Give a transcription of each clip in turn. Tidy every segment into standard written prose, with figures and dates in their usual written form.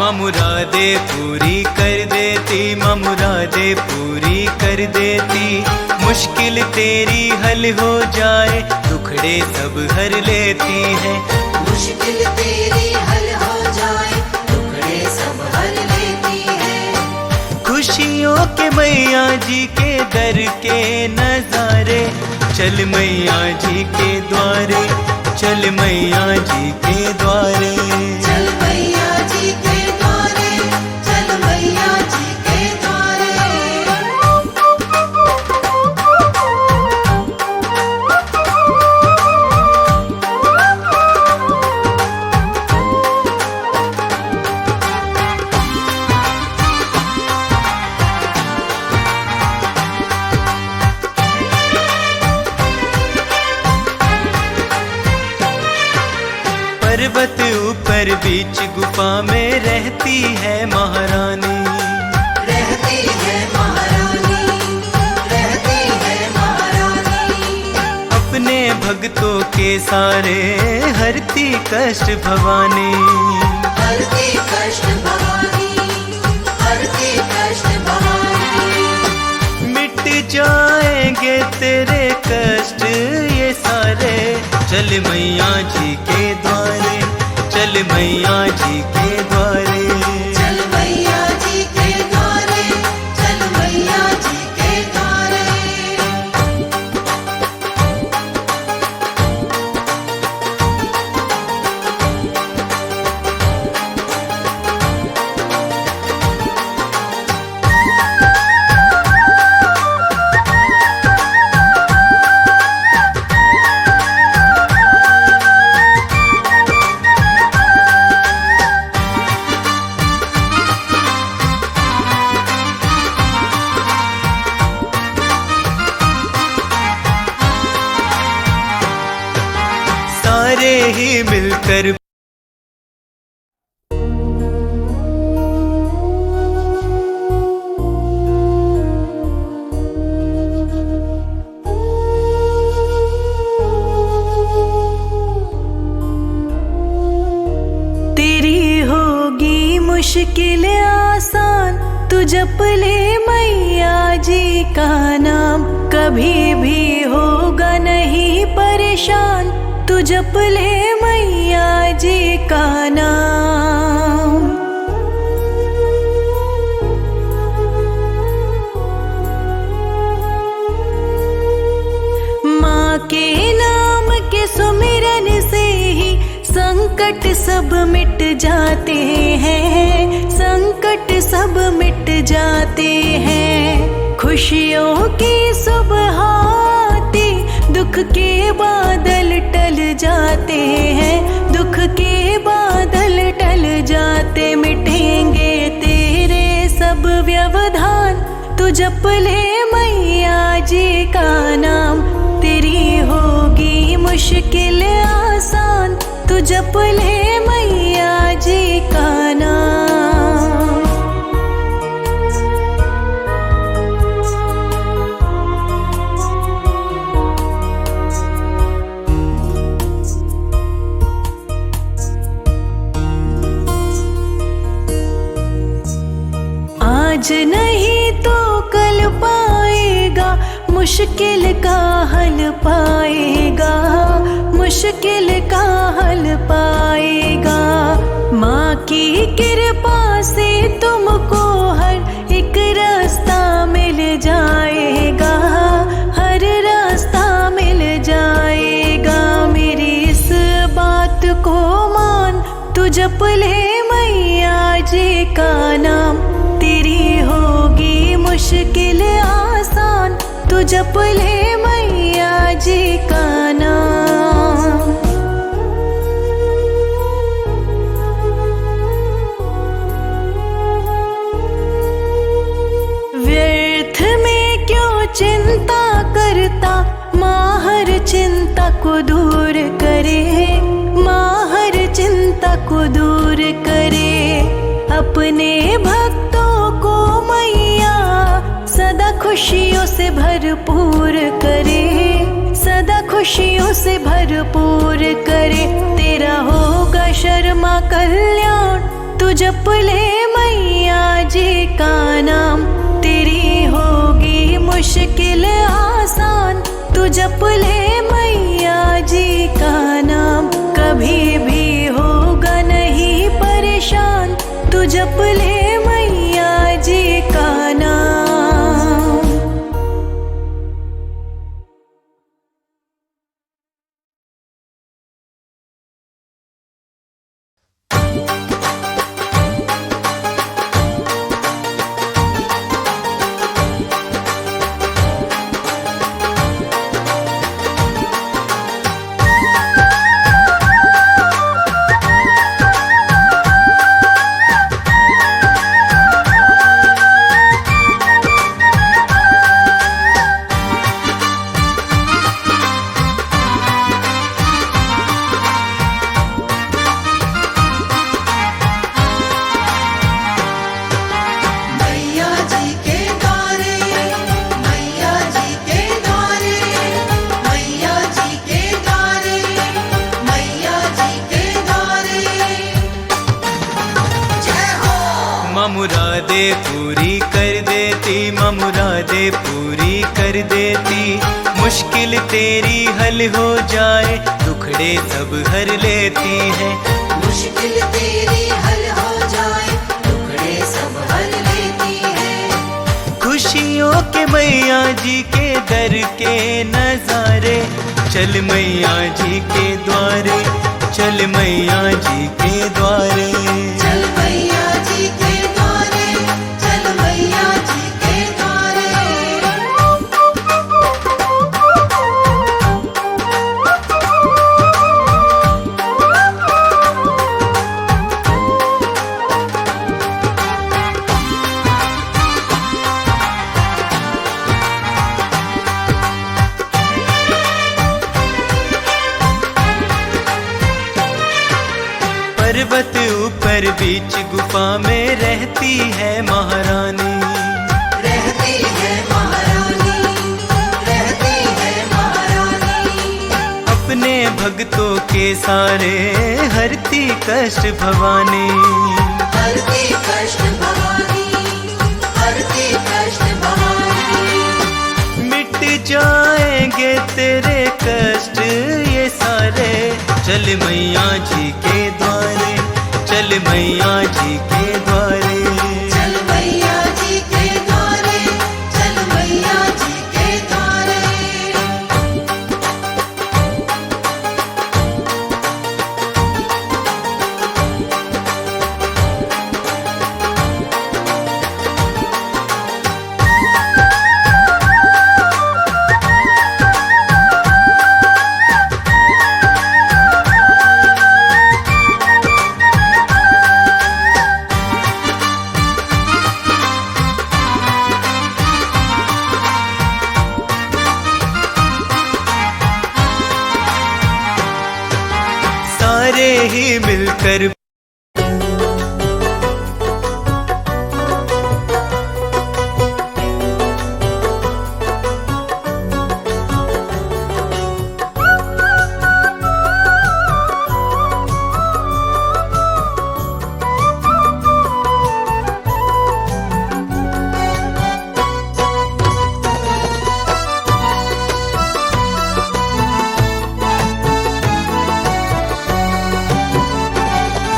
माँ मुरादे पूरी कर देती, माँ मुरादे पूरी कर देती। मुश्किल तेरी हल हो जाए, दुखड़े सब हर लेती है। मुश्किल तेरी हल हो जाए, दुखड़े सब हर लेती है। खुशियों के मैया जी के दर के नजारे, चल मैया जी के द्वारे, चल मैया जी के द्वारे। चल मैया जी के द्वारे, चल मैया जी के द्वारे। पर्वत ऊपर बीच गुफा में रहती है महारानी, रहती है महारानी, रहती है महारानी। अपने भक्तों के सारे हरती कष्ट भवानी। हरती कष्ट भवानी, हरती कष्ट भवानी। मिट जाएंगे तेरे कष्ट ये सारे, चल मैया जी के द्वारे, चल मैया जी के द्वारे। चल मैया जी के द्वारे, चल मैया जी के द्वारे। सारे ही मिलकर तेरी होगी मुश्किल आसान, तू जप ले मैया जी का नाम। कभी भी होगा नहीं परेशान, तू जप ले मैया जी का नाम। माँ के नाम के सुमिरन से ही संकट सब मिट जाते हैं, संकट सब मिट जाते हैं। खुशियों की सुबह आती, दुख के बादल टल जाते हैं, दुख के बादल टल जाते। मिटेंगे तेरे सब व्यवधान, तू जप ले मैया जी का नाम। तेरी होगी मुश्किल आसान, तू जप ले मैया जी का नाम। आज नहीं तो कल पाएगा, मुश्किल का हल पाएगा, मुश्किल का हल पाएगा। माँ की कृपा से तुमको हर एक रास्ता मिल जाएगा, हर रास्ता मिल जाएगा। मेरी इस बात को मान, तू जप ले मैया जी का नाम। तेरी होगी मुश्किल आसान, तू जप ले मैया जी का नाम। व्यर्थ में क्यों चिंता करता, माँ हर चिंता को दूर करे, माँ हर चिंता को दूर करे। अपने भक्तों को मैया सदा खुशियों से भरपूर करे, सदा खुशियों से भरपूर करे। तेरा होगा शर्मा कल्याण, तू तू जप ले मैया जी का नाम, तेरी होगी मुश्किल आसान। तू जप ले मैया जी का नाम, कभी भी होगा नहीं परेशान। तू जप ले मैया जी का नाम। मैया जी के द्वारे, मैया जी के द्वारे, मैया जी के द्वारे, मैया जी के द्वारे। जय हो। माँ मुरादे पूरी कर देती, माँ मुरादे पूरी कर देती। मुश्किल तेरी हल हो जाए, दुखड़े सब हर लेती है। मुश्किल तेरी हल हो जाए, टुकड़े सब हर लेती है। खुशियों के मैया जी के दर के नजारे, चल मैया जी के द्वारे, चल मैया जी के द्वारे। चल मैया जी के द्वारे, चल मैया जी के द्वारे। पर्वत ऊपर बीच गुफा में रहती है महारानी। रहती है महारानी, रहती है महारानी। अपने भक्तों के सारे हरती कष्ट भवानी। हरती कष्ट भवानी, हरती कष्ट भवानी। मिट जाएंगे तेरे कष्ट ये सारे, चल मैया जी के द्वारे, चल मैया जी के द्वारे। चल मैया जी के द्वारे, चल मैया जी के द्वारे। सारे ही मिलकर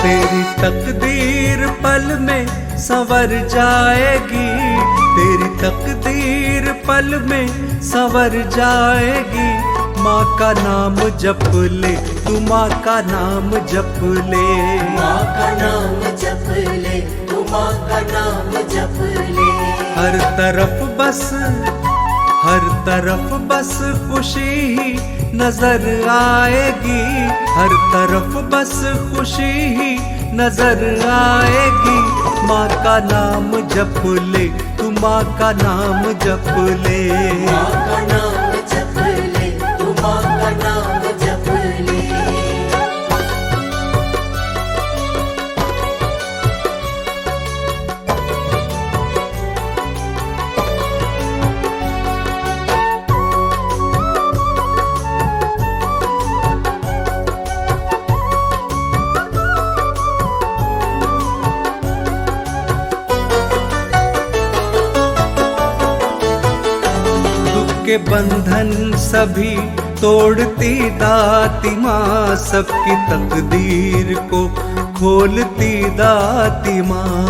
तेरी तकदीर पल में संवर जाएगी, तेरी तकदीर पल में संवर जाएगी। माँ का नाम जप ले, तू माँ का नाम जप ले। माँ का नाम जप ले, तू माँ का नाम जप ले। हर तरफ बस, हर तरफ बस खुशी ही नजर आएगी। हर तरफ बस खुशी ही नजर आएगी। माँ का नाम जप ले, तू माँ का नाम जप ले। माँ का नाम जप ले, तू माँ का नाम जप ले। के बंधन सभी तोड़ती दाती माँ, सबकी तकदीर को खोलती दाती माँ।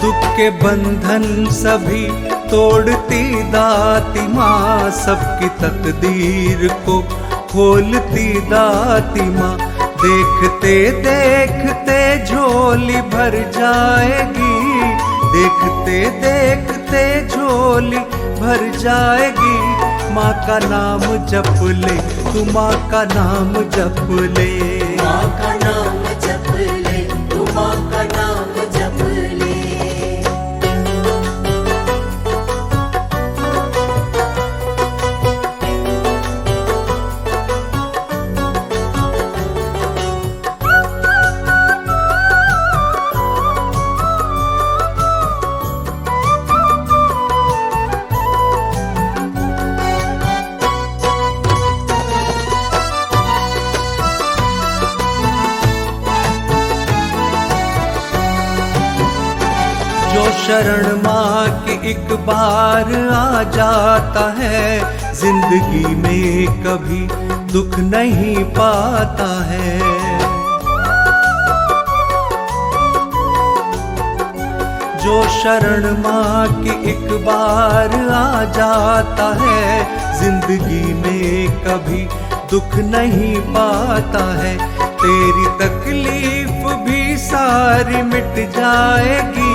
दुख के बंधन सभी तोड़ती दाती माँ, सबकी तकदीर को खोलती दाती माँ। देखते देखते झोली भर जाएगी, देखते देखते झोली भर जाएगी। माँ का नाम जप ले, तू माँ का नाम जप ले, माँ का नाम जप ले, तू माँ का नाम जप ले। जो शरण माँ की एक बार आ जाता है, जिंदगी में कभी दुख नहीं पाता है। जो शरण माँ की एक बार आ जाता है, जिंदगी में कभी दुख नहीं पाता है। तेरी तकलीफ भी सारी मिट जाएगी,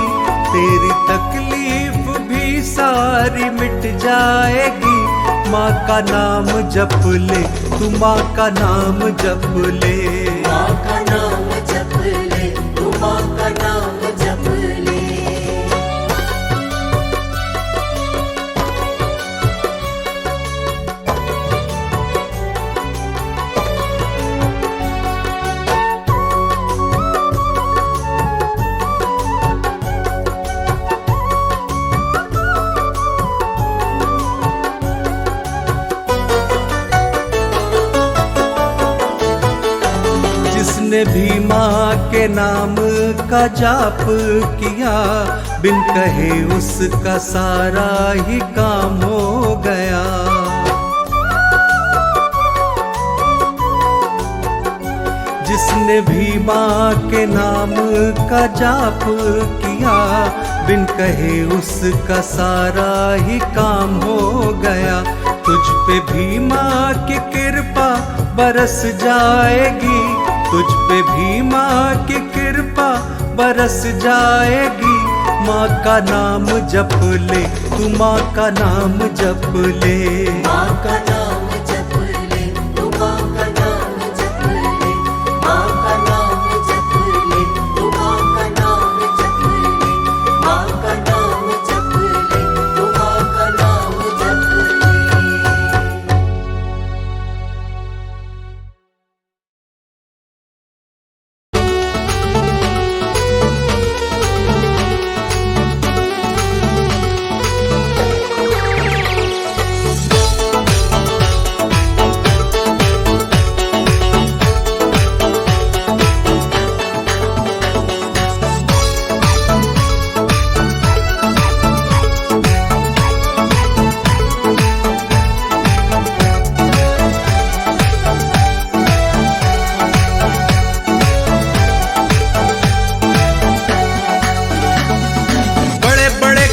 तेरी तकलीफ भी सारी मिट जाएगी। माँ का नाम जप ले, तू माँ का नाम जप ले, माँ का नाम जप ले, तू माँ का नाम जप ले। जिसने भी माँ के नाम का जाप किया, बिन कहे उसका सारा ही काम हो गया। जिसने भी माँ के नाम का जाप किया, बिन कहे उसका सारा ही काम हो गया। तुझ पे भी माँ की कृपा बरस जाएगी, तुझ पे भी माँ की कृपा बरस जाएगी। माँ का नाम जप ले, तू माँ का नाम जप ले, माँ का नाम जप ले, तू माँ का नाम जप ले, माँ का नाम जप ले, तू माँ का नाम जप ले, माँ का नाम जप ले, तू माँ का नाम जप ले।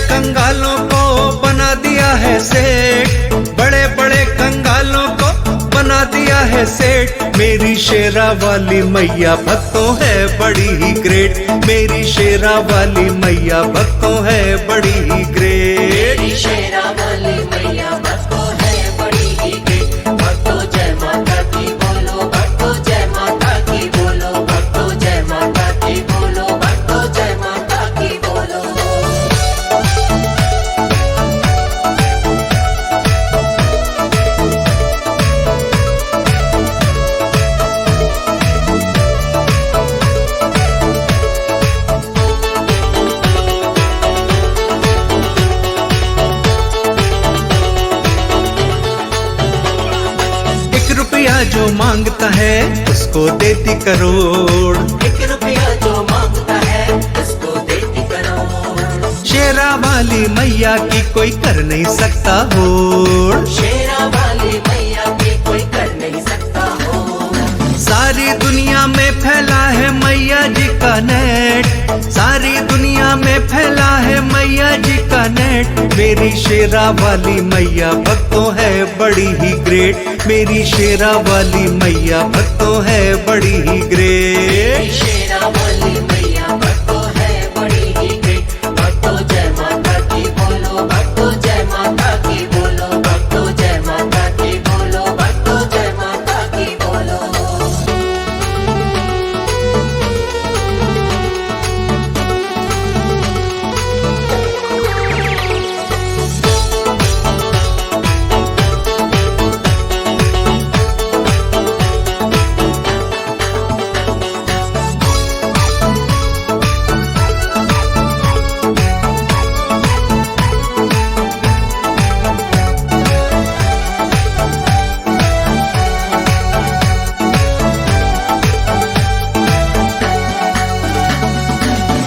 कंगालों को बना दिया है सेठ, बड़े बड़े कंगालों को बना दिया है सेठ। मेरी शेरा वाली मैया भक्तों है बड़ी ही ग्रेट, मेरी शेरा वाली मैया भक्तों है बड़ी ही ग्रेट। मेरी शेरा वाली मैया भक्तों है बड़ी ही ग्रेट। भक्तों जय माता की बोलो, भक्तों जय माता की बोलो, भक्तों जय माता की बोलो, भक्तों जय माता की बोलो। जो मांगता है उसको देती करोड़, 1 रुपया जो मांगता है उसको देती करोड़। शेरा वाली मैया की कोई कर नहीं सकता होड़, शेरा वाली मैया की कोई कर नहीं सकता हो। सारी दुनिया में फैला है मैया जी का नेट, सारी दुनिया में फैला है मैया जी का नेट। मेरी शेरा वाली मैया भक्तों है बड़ी ही ग्रेट, मेरी शेरा वाली मैया भक्तों है बड़ी ही ग्रेट। शेरा वाली मैया भक्तों है बड़ी ही ग्रेट। भक्तों जय माता की बोलो, भक्तों जय माता की बोलो, भक्तों जय माता की बोलो, भक्तों जय माता की बोलो।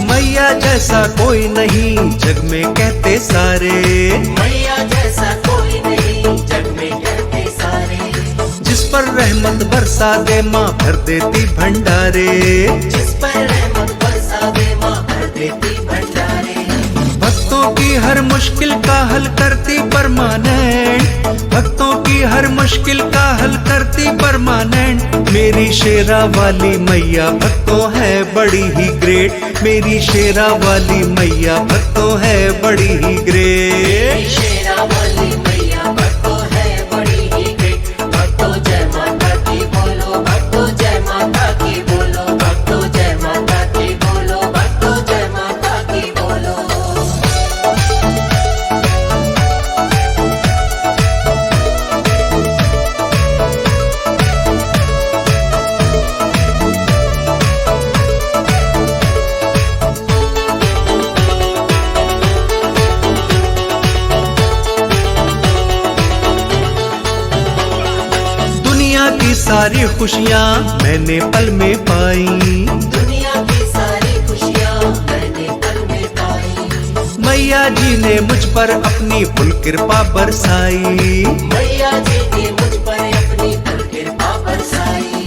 मैया जैसा कोई नहीं जग में कहते सारे, मैया जैसा कोई नहीं जग में कहते सारे। जिस पर रहमत बरसा दे माँ भर देती भंडारे, जिस पर रहमत बरसा दे माँ भर देती भंडारे। भक्तों की हर मुश्किल का हल करती परमानेंट, भक्तों की हर मुश्किल का हल करती परमानेंट। मेरी शेरा वाली मैया भक्तों है बड़ी ही ग्रेट, मेरी शेरा वाली मैया भक्तों है बड़ी ही ग्रेट। शेरा वाली मैया भक्तों है बड़ी ही ग्रेट। भक्तों जय माता की बोलो, भक्तों जय माता की बोलो, भक्तों जय माता की बोलो, भक्तों जय माता की बोलो। दुनिया की सारी खुशियाँ मैंने पल में पाई, दुनिया की सारी खुशियाँ मैंने पल में पाई। मैया जी ने मुझ पर अपनी फुल कृपा बरसाई, मैया जी ने मुझ पर अपनी फुल कृपा बरसाई।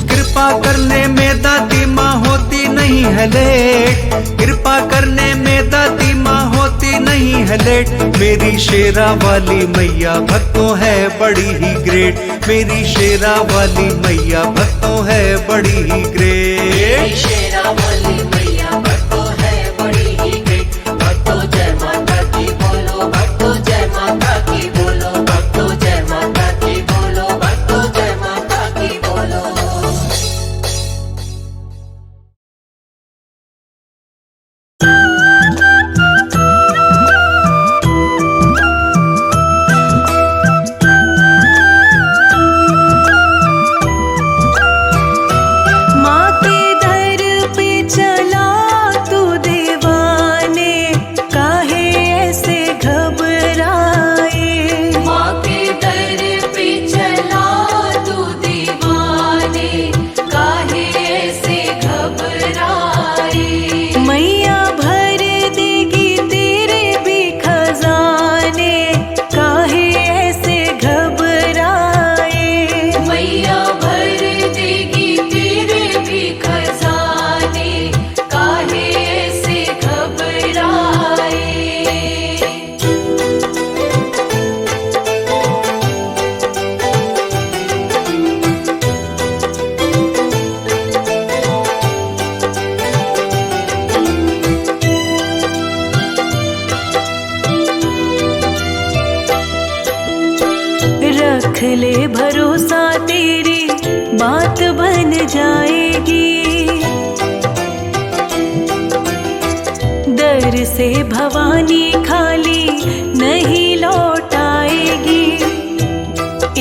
कृपा करने में दादी माँ होती नहीं है लेट, कृपा करने में दादी माँ होती नहीं है लेट। मेरी शेरा वाली मैया भक्तों है बड़ी ही ग्रेट, मेरी शेरा वाली मैया भक्तों है बड़ी ही ग्रेट। शेरा वाली मैया भक्तों है बड़ी ही ग्रेट। भक्तों जय माता की बोलो, भक्तों जय माता की बोलो, भक्तों जय माता की बोलो, भक्तों जय माता की बोलो। माँ के दर पे चला तू दीवाने, काहे ऐसे घबराए। माँ के दर पे चला तू दीवाने, काहे ऐसे घबराए। मैया भर देगी तेरे भी खजाने, काहे ऐसे घबराए। मैया भर देगी तेरे भी खजाने, काहे ऐसे घबराए। रख ले भरोसा तेरी बात बन जाएगी। दर से भवानी खाली नहीं लौट आएगी।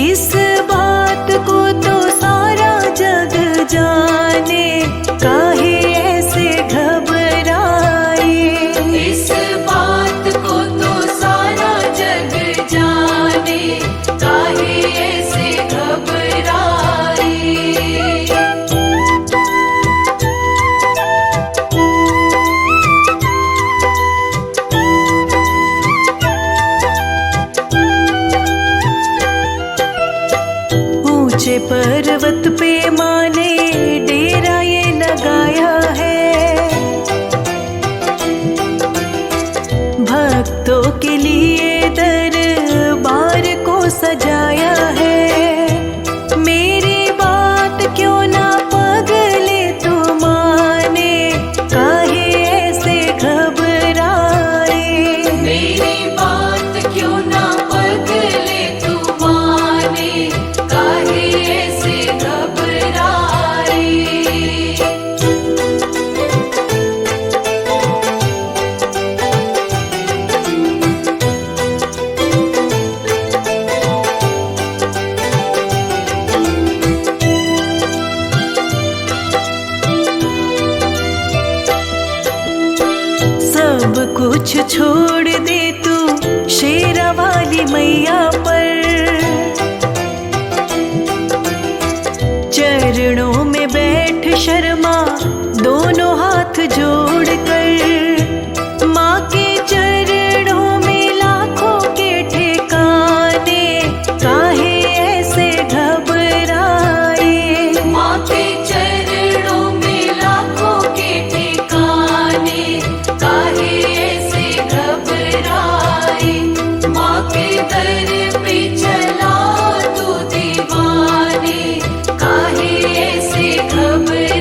इस बात को तो सारा जग जाने, काहे ऐसे घबराए। इस बात को तो सारा जग जाने, काहे ऐसे घबराए। पर्वत पे माँ ने डेरा ये लगाया है, भक्तों के लिए दरबार को सजाया है। मेरी बात क्यों ना पगले तू माने, काहे ऐसे घबराए। मेरी बात क्यों ना पगले तू माने, काहे ऐसे घबराए। सब कुछ छोड़ दे तू शेरा वाली मैया पर, चरणों में बैठ शर्मा दोनों हाथ जोड़ कर। माँ के चरणों में लाखों के ठिकाने, काहे ऐसे घबराए। माँ के चरणों में लाखों के ठिकाने, काहे ऐसे घबराए। माँ के दर पे चला तू दीवाने, काहे ऐसे घबराए।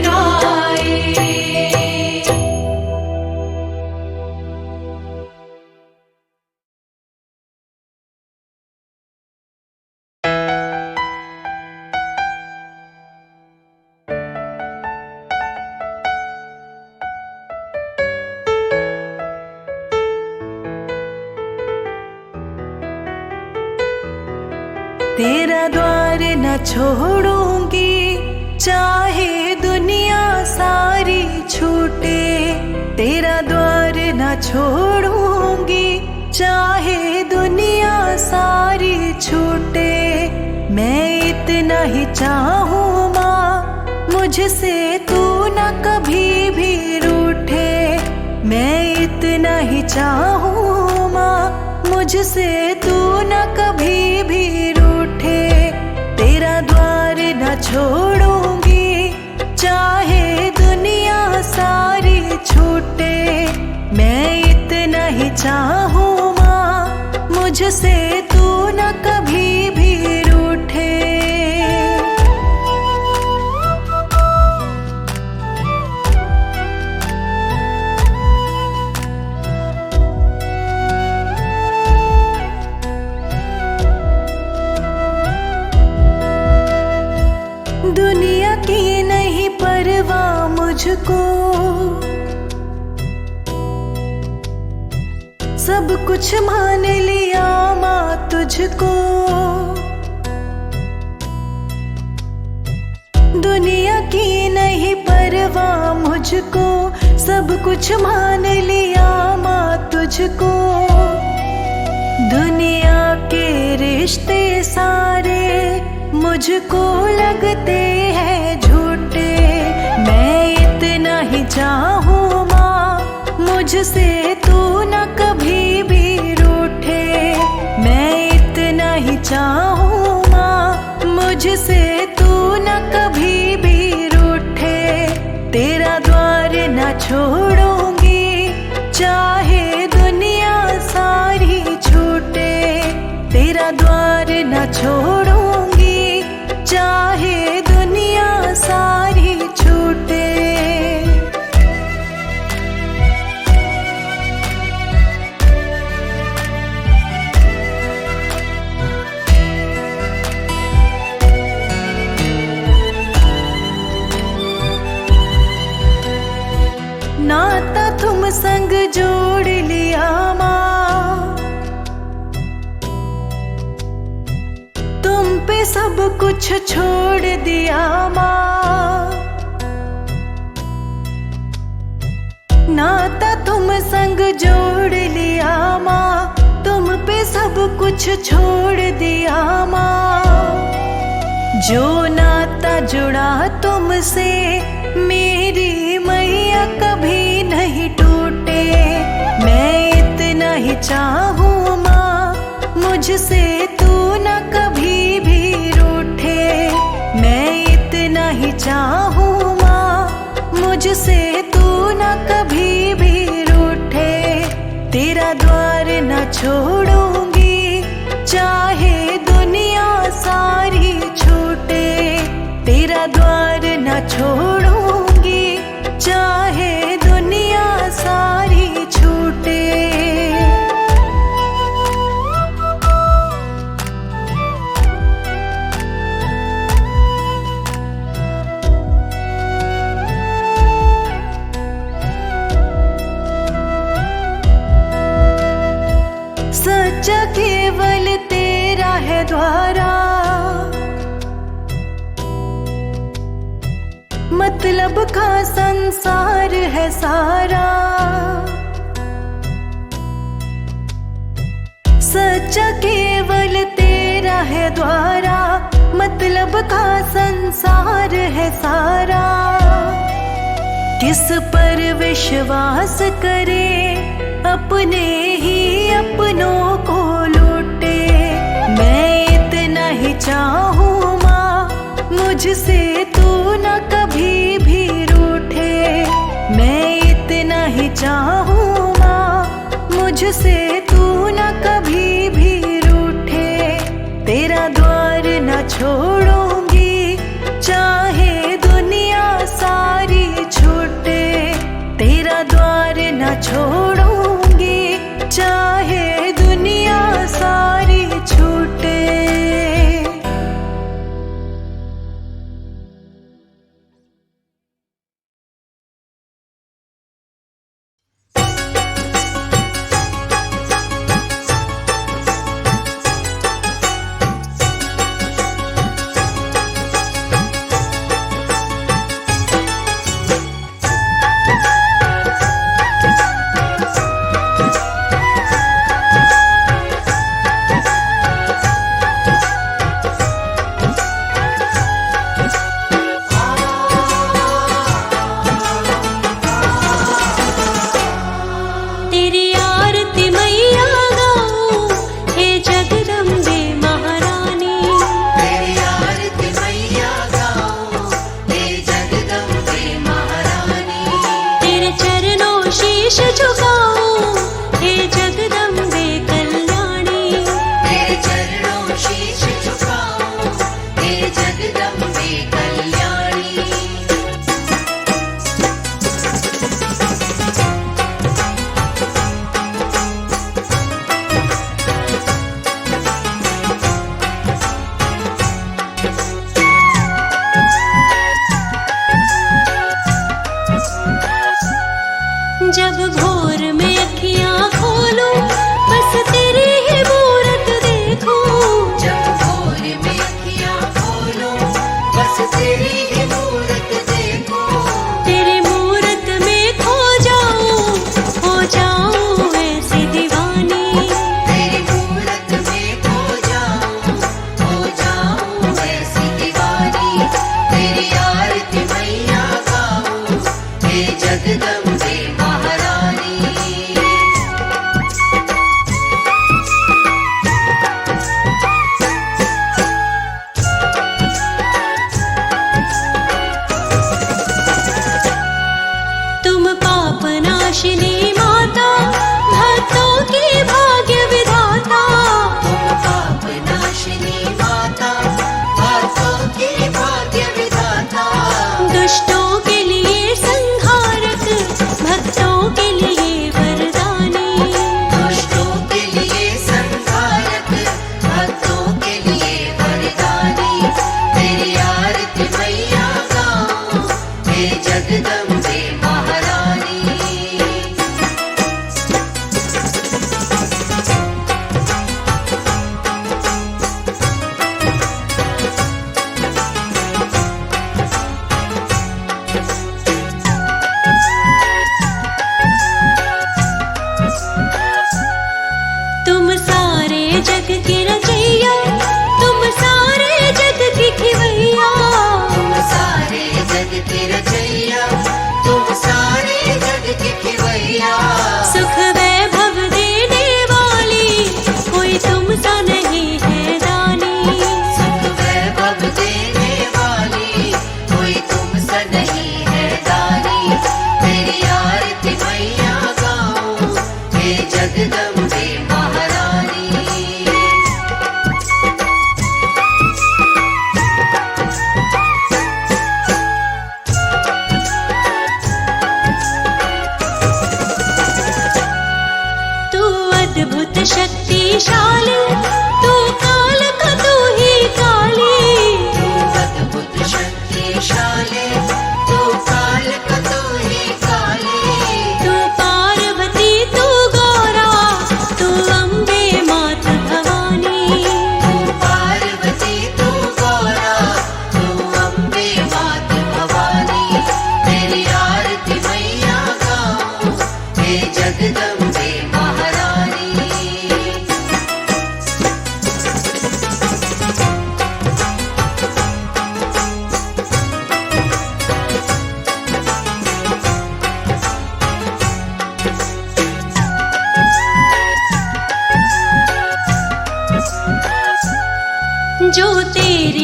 तेरा द्वार न छोड़ूंगी, चाहे दुनिया सारी छूटे। तेरा द्वार न छोड़ूंगी, चाहे दुनिया सारी छूटे। मैं इतना ही चाहूँ माँ, मुझसे तू न कभी भी रूठे। मैं इतना ही चाहूँ माँ, मुझसे तू न कभी भी रूठे। तेरा द्वार न छोड़ूंगी, चाहे दुनिया सारी छूटे। मैं इतना ही चाहूँ माँ, मुझसे तू न कभी भी रूठे। दुनिया की नहीं परवाह मुझको, सब कुछ मान लिया माँ तुझको। दुनिया की नहीं परवाह मुझको, सब कुछ मान लिया माँ तुझको। दुनिया के रिश्ते सारे मुझको लगते हैं झूठे। मैं इतना ही चाहूँ माँ, मुझसे तू न कभी भी रूठे। मैं इतना ही चाहूँ माँ, मुझसे तू न कभी भी रूठे। तेरा द्वार न छोड़ूंगी, चाहे दुनिया सारी छूटे। तेरा द्वार न छोड़ूंगी, चाहे दुनिया सारी छूटे। नाता तुम संग जोड़ लिया माँ, तुम पे सब कुछ छोड़ दिया माँ। नाता तुम संग जोड़ लिया माँ, तुम पे सब कुछ छोड़ दिया माँ। जो नाता जुड़ा तुमसे मेरी मैया कभी नहीं टूटे। मैं इतना ही चाहूँ माँ, मुझसे तू न कभी भी रूठे। मैं चाहूँ माँ, मुझसे तू न कभी भी रूठे। तेरा द्वार न छोड़ूंगी, चाहे दुनिया सारी छूटे। तेरा द्वार न छोड़ूंगी, चाहे दुनिया सारी छूटे। सच्चा केवल तेरा है द्वारा, मतलब का संसार है सारा। सच्चा केवल तेरा है द्वारा, मतलब का संसार है सारा। किस पर विश्वास करे, अपने ही अपनों को लूटे। मैं इतना ही चाहूँ माँ, मुझसे तू न कभी भी रूठे। मैं इतना ही चाहूँ माँ, मुझसे तू न कभी भी रूठे। तेरा द्वार न छोड़ूंगी, चाहे दुनिया सारी छूटे। तेरा द्वार न छोड़ूंगी, चाहे दुनिया सारी छूटे।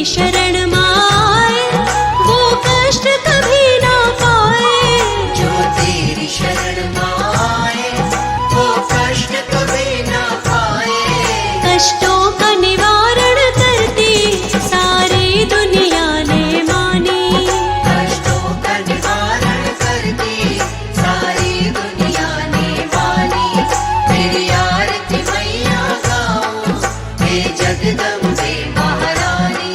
शरण माए वो कष्ट कभी ना पाए। जो तेरी शरण माए वो कष्ट कभी ना पाए। कष्टों का निवारण करती सारी दुनिया ने मानी। कष्टों का निवारण करती सारी दुनिया ने मानी। तेरी आरती मैया गाऊं हे जगदम्बे महारानी।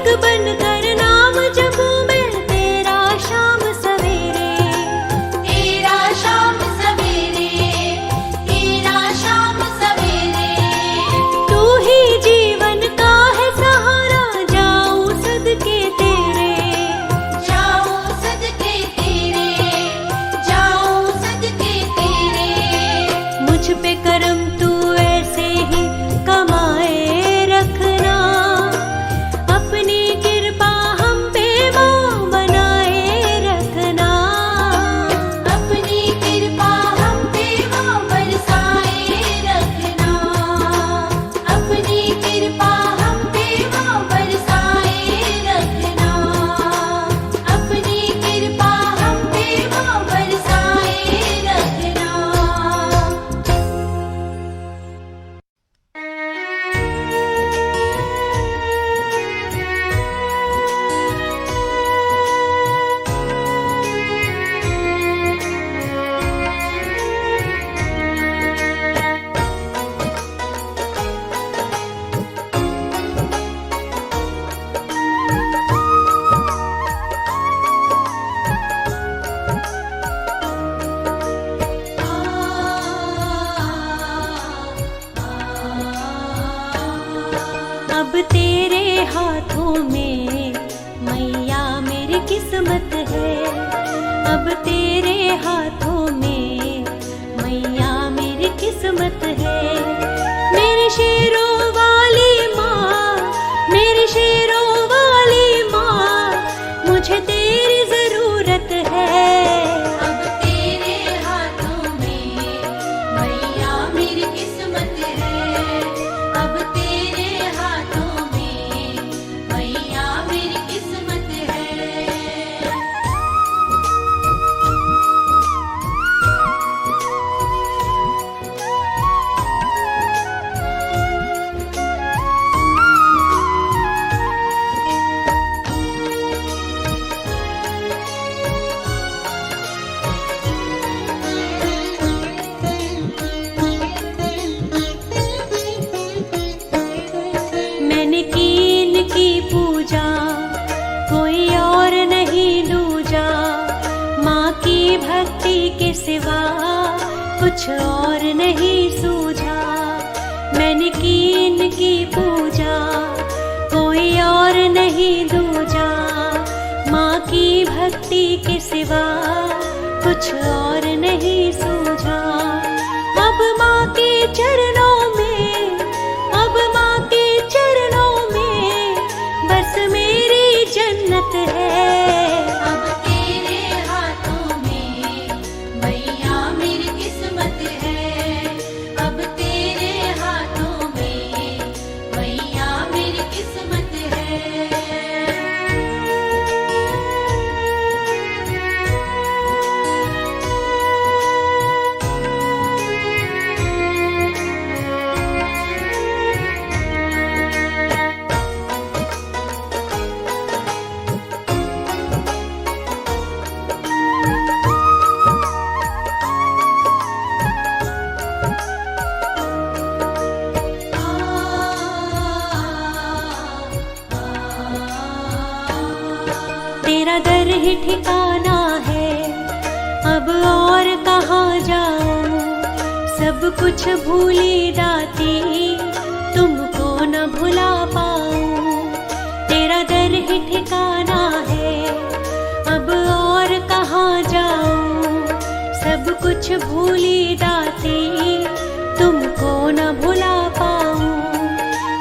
सेवक बनकर नाम जपूं मैं तेरा शाम सवेरे, तेरा शाम सवेरे, तेरा शाम सवेरे। तू ही जीवन का है सहारा, जाऊं सदके तेरे, जाऊं सदके तेरे, जाऊं सदके तेरे। मुझ पे करम तू ऐसे ही कमाए रखना, अपनी कृपा हम पे मां बनाए रखना, अपनी कृपा हम पे मां बरसाए रखना, अपनी कृपा हम पे मां बरसाए रखना, अपनी कृपा हम पे मां बरसाए रखना। अब तेरे हाथों में मैया मेरी किस्मत है, अब तेरे हाथों में मैया मेरी किस्मत है। मेरे शेरों वाली माँ, मेरी शेरों वाली माँ, मुझे तेरी जरूरत है। अब तेरे हाथों में मैया मेरी किस्मत है, अब तेरे हाथों में मैया मेरी किस्मत है। मैंने की इनकी पूजा, कोई और नहीं दूजा, माँ की भक्ति के सिवा कुछ और नहीं सूझा। मैंने की इनकी पूजा, कोई और नहीं दूजा, माँ की भक्ति के सिवा कुछ और नहीं सूझा। अब माँ के चरणों में, अब माँ के चरणों में बस मेरी जन्नत है। अब तेरे हाथों में मैया मेरी किस्मत है, अब तेरे हाथों में मैया मेरी किस्मत है। तेरा दर ही ठिकाना है, अब और कहाँ जाऊं। सब कुछ भूली दाती, तुमको न भुला पाऊं। तेरा दर ही ठिकाना है, अब और कहाँ जाऊं। सब कुछ भूली दाती, तुमको न भुला पाऊं।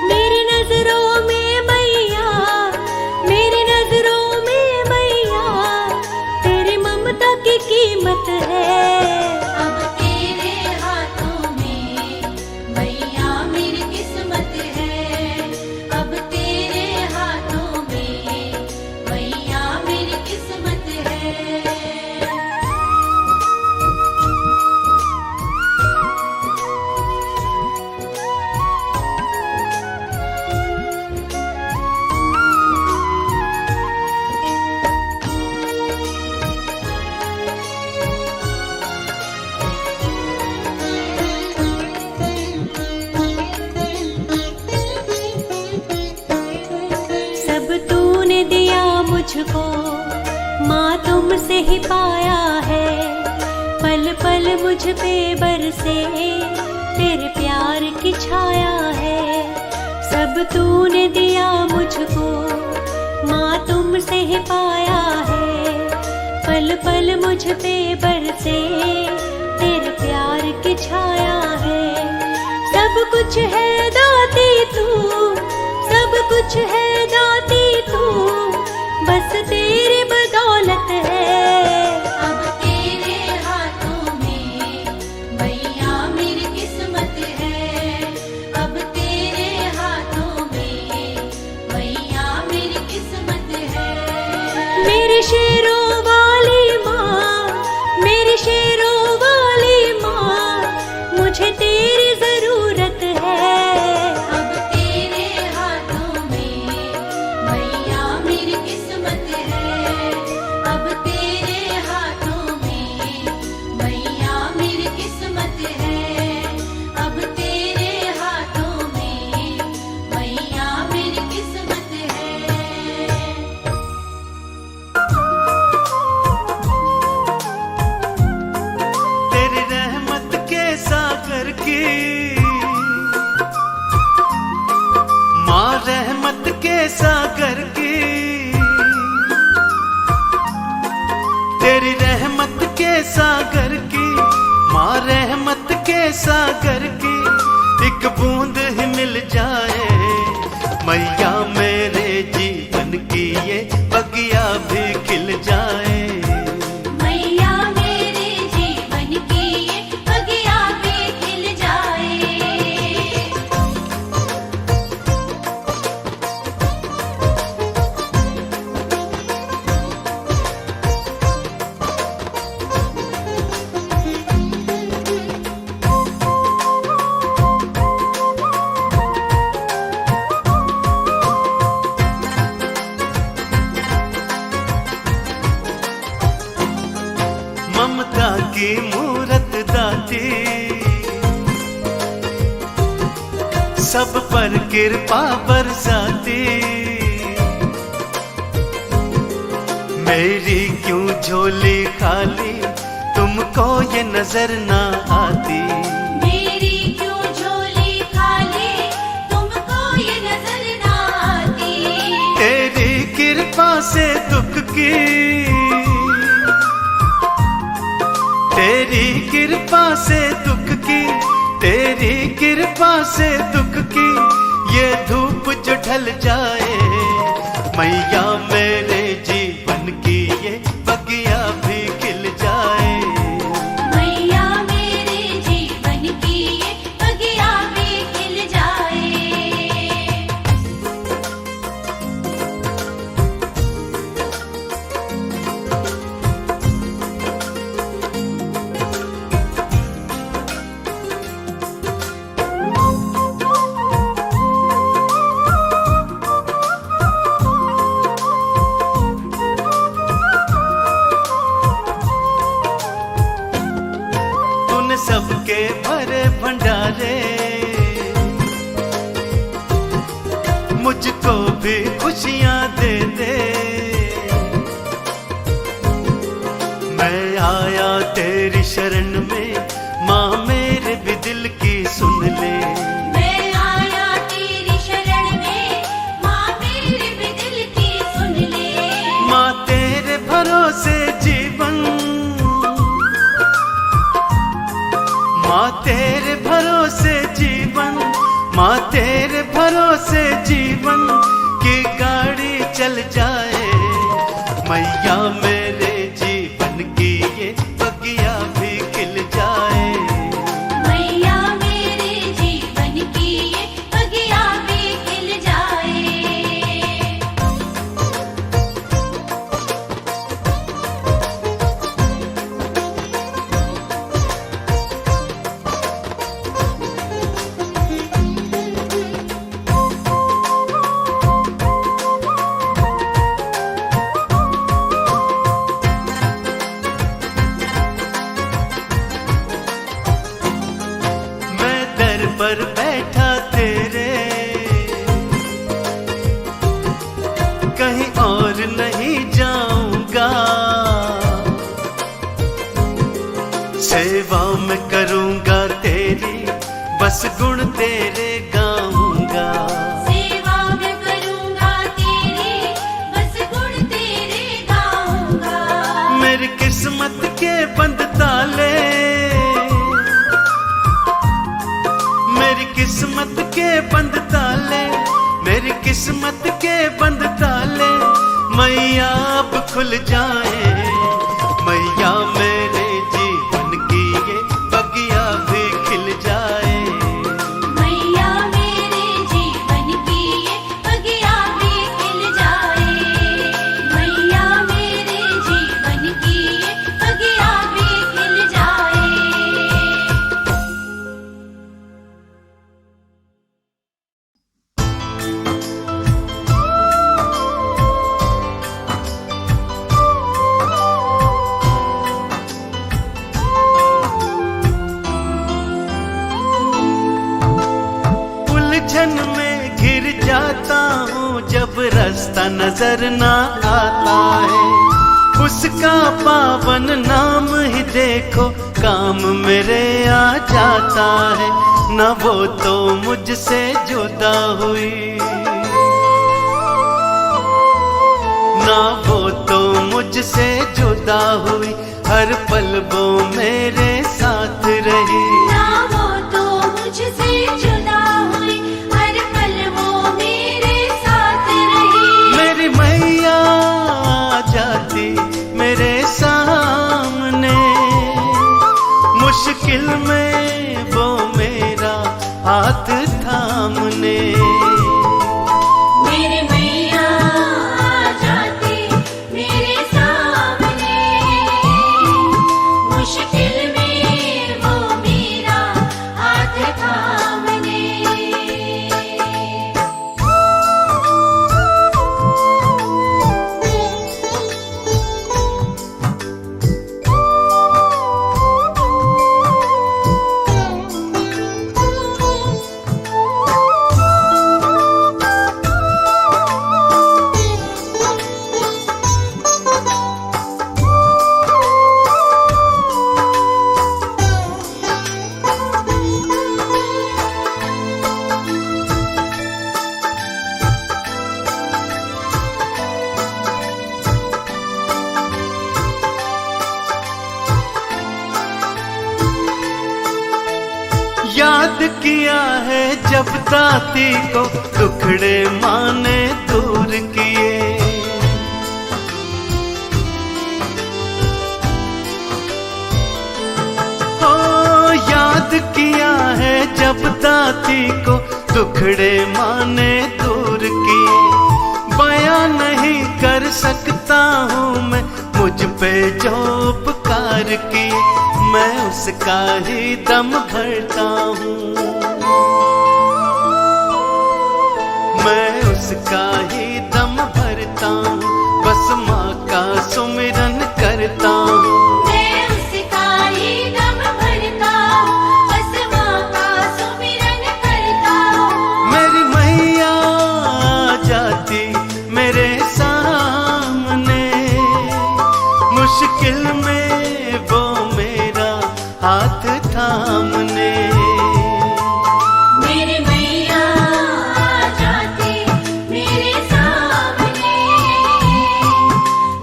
मेरी नजरों में मैया, मेरी नजरों में मैया, तेरी ममता की कीमत है। अब तेरे हाथों में मैया मेरी किस्मत है, अब तेरे हाथों में मैया मेरी किस्मत है। तूने दिया मुझको माँ तुमसे ही पाया है। पल पल मुझ पे बरसे तेरे प्यार की छाया है। सब तूने दिया मुझको माँ तुमसे ही पाया है। पल पल मुझ पे बरसे तेरे प्यार की छाया है। सब कुछ है दाती तू, सब कुछ है दाती तू, बस तेरी बदौलत है। अब तेरे हाथों में मैया मेरी किस्मत है। अब तेरे हाथों में मैया मेरी किस्मत है। मेरी शेरों वाली माँ, मेरी शेरों वाली माँ, मुझे तेरी जरूरत है। अब तेरे हाथों में मैया मेरी किस्मत है। अब तेरे हाथों में मैया मेरी किस्मत है। अब तेरे हाथों में मैया मेरी किस्मत है। तेरी रहमत के सागर की माँ, रहमत के सागर की, तेरी रहमत के सागर की माँ, रहमत के सागर की एक बूंद ही मिल जाए मैया, मेरे जीवन की ये बगिया भी खिल जाए। मैया मेरे जीवन की ये बगिया भी खिल जाए। ममता की मूरत दाती, सब पर कृपा बरसाती, मेरी क्यों झोली खाली तुमको ये नजर ना आती। मेरी क्यों झोली खाली तुमको ये नजर ना आती। तेरी कृपा से दुख की, तेरी कृपा से दुख की, तेरी कृपा से दुख की ये धूप जो ढल जाए मैया, मेरे जीवन की ये बगिया भी खिल जाए। मैया मेरे जीवन की ये बगिया भी खिल जाए। तूने सबके भरे भंडारे मुझको भी खुशियां दे दे। मैं आया तेरी शरण में माँ, मेरे भी दिल की सुन ले। मैं आया तेरी शरण में माँ, मेरे भी दिल की सुन ले। माँ तेरे भरोसे जीवन, माँ तेरे भरोसे जीवन, माँ तेरे भरोसे जीवन की गाड़ी चल जाए मैया, मेरे जीवन की ये बगिया भी खिल जाए। मैया मेरे जीवन की ये बगिया भी खिल जाए। कहीं और नहीं जाऊंगा। सेवा मैं करूंगा तेरी, बस गुण तेरे गाऊंगा। सेवा मैं करूंगा तेरी, बस गुण तेरे गाऊंगा। मेरी किस्मत के बंद ताले, मेरी किस्मत के बंद ताले, मेरी किस्मत के बंद ताले मैया अब खुल जाए। मैया मेरे जीवन की ये बगिया भी खिल जाए। मैया मेरे जीवन की ये बगिया भी खिल जाए। मैया मेरे जीवन की ये बगिया भी खिल जाए। उलझन में घिर जाता हूँ जब रास्ता नजर ना आता है। उसका पावन नाम ही देखो काम मेरे आ जाता है। न वो तो मुझसे जुदा हुई, ना वो तो मुझसे जुदा हुई, हर पल वो मेरे साथ रही। ना वो तो मुझसे जुदा हुई, हर पल वो मेरे साथ रही। मेरी मैया आ जाती मेरे सामने, मुश्किल में वो मेरा हाथ थामने। मेरी मैया आ जाती मेरे सामने, मुश्किल में वो मेरा हाथ थामने। याद किया है जब दाती को टुकड़े माने दूर किए। ओ याद किया है जब दाती को टुकड़े माने दूर किए। बयां नहीं कर सकता हूँ मैं मुझ पे जो उपकार किए। मैं उसका ही दम भरता हूँ, मैं उसका ही दम भरता हूँ, बस माँ का सुमिरन करता हूँ। मैं उसका ही दम भरता हूँ, बस माँ का सुमिरन करता हूँ। मेरी मैया आ जाती मेरे सामने, मुश्किल में वो मेरा हाथ थामने। मेरी मैया आ जाती मेरे सामने,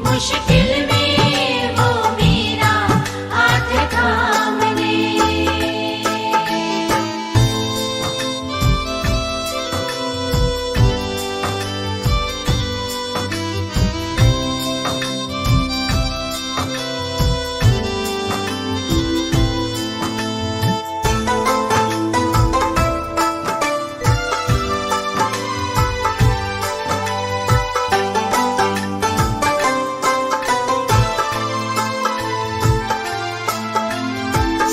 मुश्किल में वो मेरा हाथ थामने।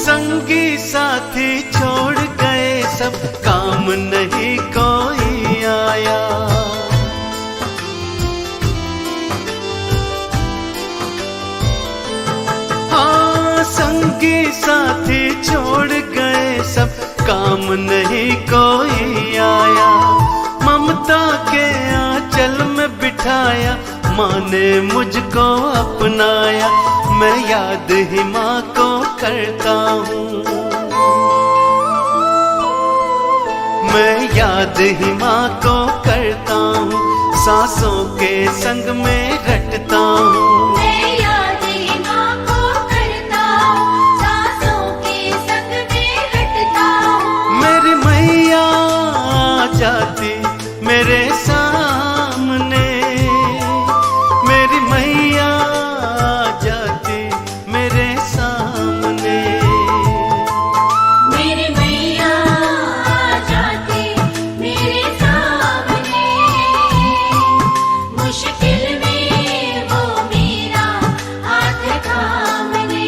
संगी साथी छोड़ गए सब, काम नहीं कोई आया। हाँ संगी साथी छोड़ गए सब, काम नहीं कोई आया। ममता के आंचल में बिठाया माँ ने मुझको अपनाया, मैं याद ही माँ को करता हूँ। मैं याद ही माँ को करता हूँ, सांसों के संग में रटता हूँ। मैं याद ही माँ को करता हूँ, सांसों के संग में रटता हूँ। मेरी मैया आ जाती मेरे सामने, मेरी मैया आ जाती मेरे सामने। मेरी मैया आ जाती मेरे सामने, मुश्किल में वो मेरा हाथ थामने।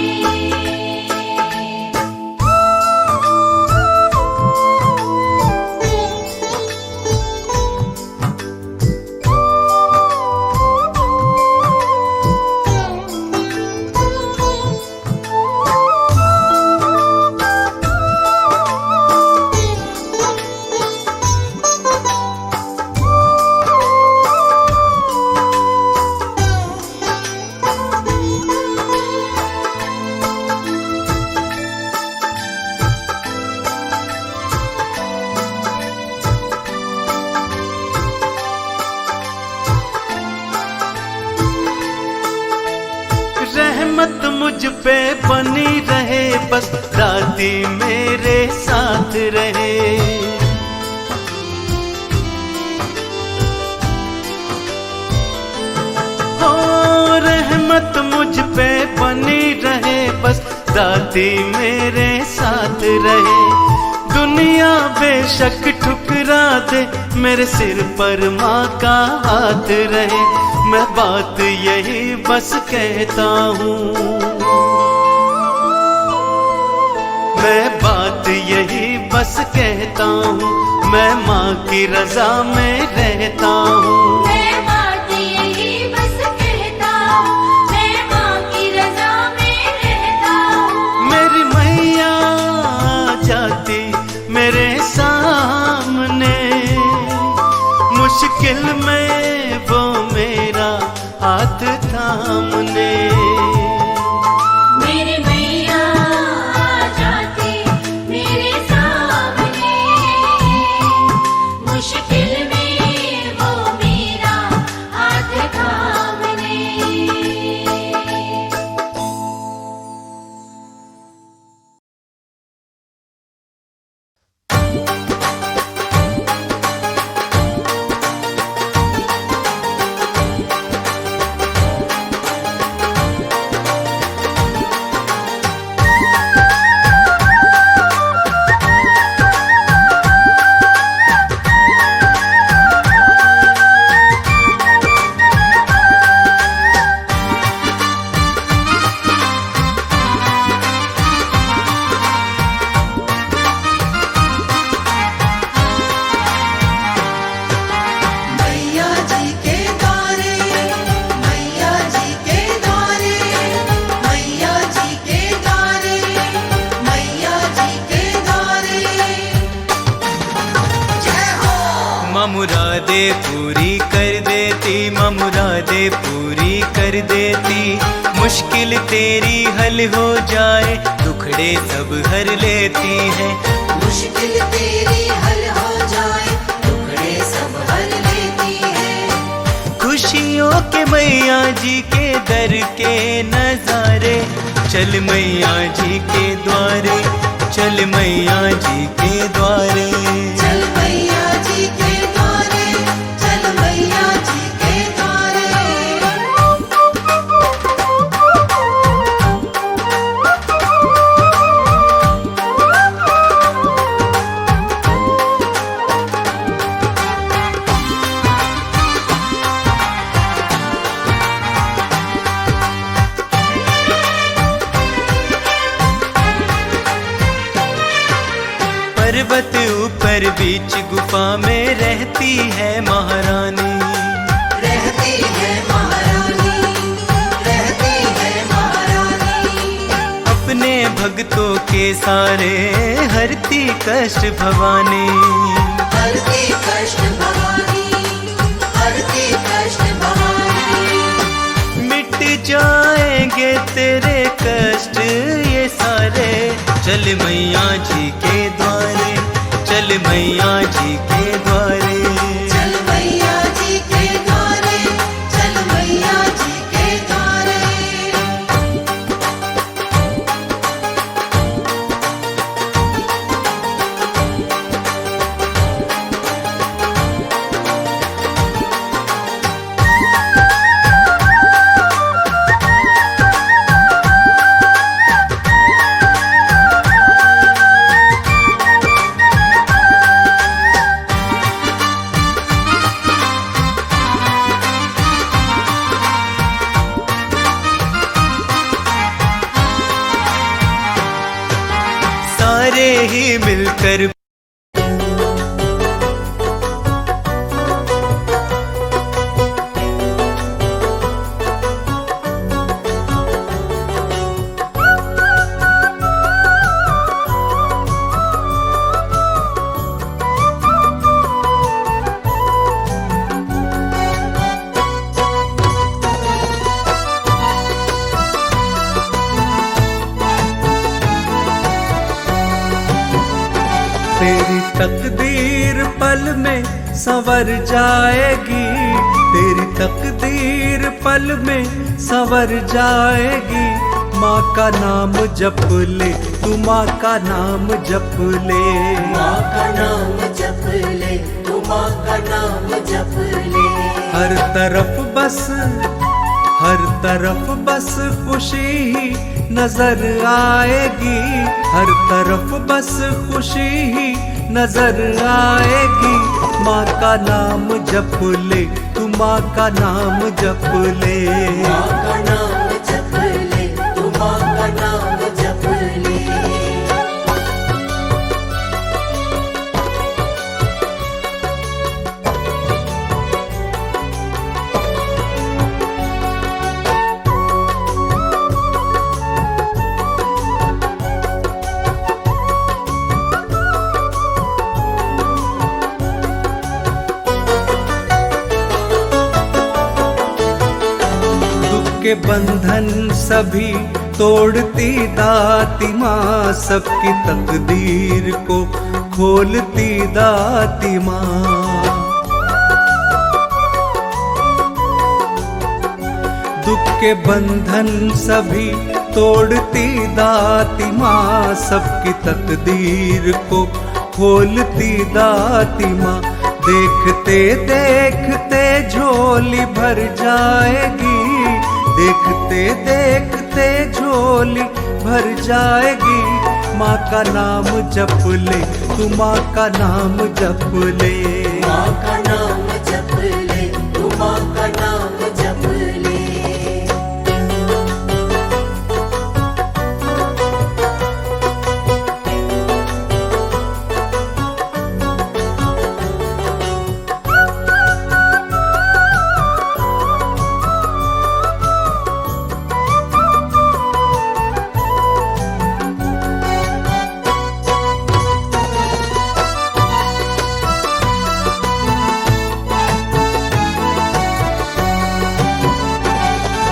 रहमत मुझ पे बनी रहे, बस दादी मेरे साथ रहे। हो रहमत मुझ पे बनी रहे, बस दादी मेरे साथ रहे। दुनिया बेशक ठुकरा दे, मेरे सिर पर माँ का हाथ रहे। मैं बात यही बस कहता हूँ, मैं बात यही बस कहता हूँ, मैं माँ की रजा में रहता हूँ। मैं बात यही बस कहता हूँ, मैं माँ की रजा में रहता हूँ। मेरी मैया आ जाती मेरे सामने, मुश्किल में वो मेरा हाथ थामने। मेरी मैया आ जाती मेरे सामने, मुश्किल में वो मेरा हाथ थामने। मैया जी के द्वारे, मैया जी के द्वारे, मैया जी के द्वारे, मैया जी के द्वारे। जय हो। माँ मुरादे पूरी कर देती, माँ मुरादे पूरी कर देती। मुश्किल तेरी हल हो जाए, दुखड़े सब हर लेती है। मुश्किल तेरी हल हो जाए, टुकड़े सब हर लेती है। खुशियों के मैया जी के दर के नजारे, चल मैया जी के द्वारे, चल मैया जी के द्वारे। चल मैया जी के द्वारे, चल मैया जी के द्वारे। पर्वत ऊपर बीच गुफा में रहती है महारानी। रहती है महारानी, रहती है महारानी। अपने भक्तों के सारे हरती कष्ट भवानी। हरती कष्ट भवानी, हरती कष्ट भवानी। तेरे कष्ट ये सारे। चल मैया जी के द्वारे, चल मैया जी के द्वारे। चल मैया जी के द्वारे, चल मैया जी के द्वारे। सारे ही मिलकर तेरी तकदीर पल में संवर जाएगी, तेरी तकदीर पल में संवर जाएगी। माँ का नाम जप ले, तू माँ का नाम जप ले। माँ का नाम जप ले, तू माँ का नाम जप ले। हर तरफ बस, हर तरफ बस खुशी ही नजर आएगी, हर तरफ बस खुशी ही नजर आएगी। माँ का नाम जप ले, तू माँ का नाम जप ले। माँ का नाम जप ले, तू माँ का नाम जप ले। के बंधन सभी तोड़ती दाती माँ, सबकी तकदीर को खोलती दाती माँ। दुख के बंधन सभी तोड़ती दाती माँ, सबकी तकदीर को खोलती दाती माँ। देखते देखते झोली भर जाएगी, देखते देखते झोली भर जाएगी। माँ का नाम जप ले, तू माँ का नाम जप ले। माँ का नाम जप ले, तू माँ का नाम जप ले।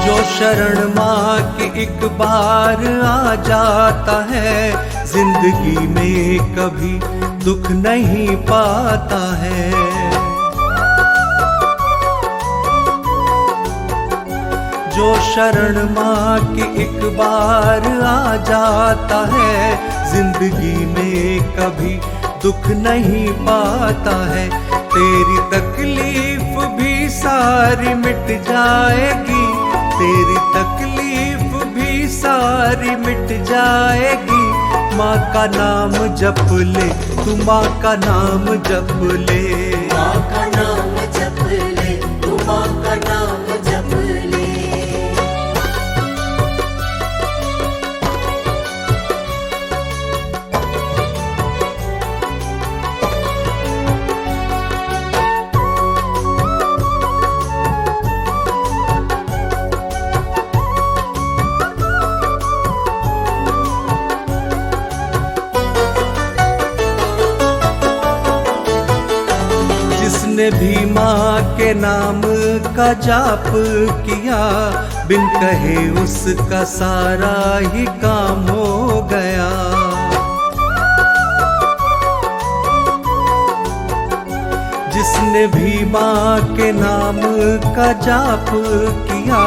जो शरण माँ की एक बार आ जाता है, जिंदगी में कभी दुख नहीं पाता है। जो शरण माँ की एक बार आ जाता है, जिंदगी में कभी दुख नहीं पाता है। तेरी तकलीफ भी सारी मिट जाएगी, तेरी तकलीफ भी सारी मिट जाएगी। माँ का नाम जप ले, तू माँ का नाम जप ले। माँ का नाम जप ले, तू माँ का नाम जप ले। जिसने भी माँ के नाम का जाप किया, बिन कहे उसका सारा ही काम हो गया। जिसने भी माँ के नाम का जाप किया,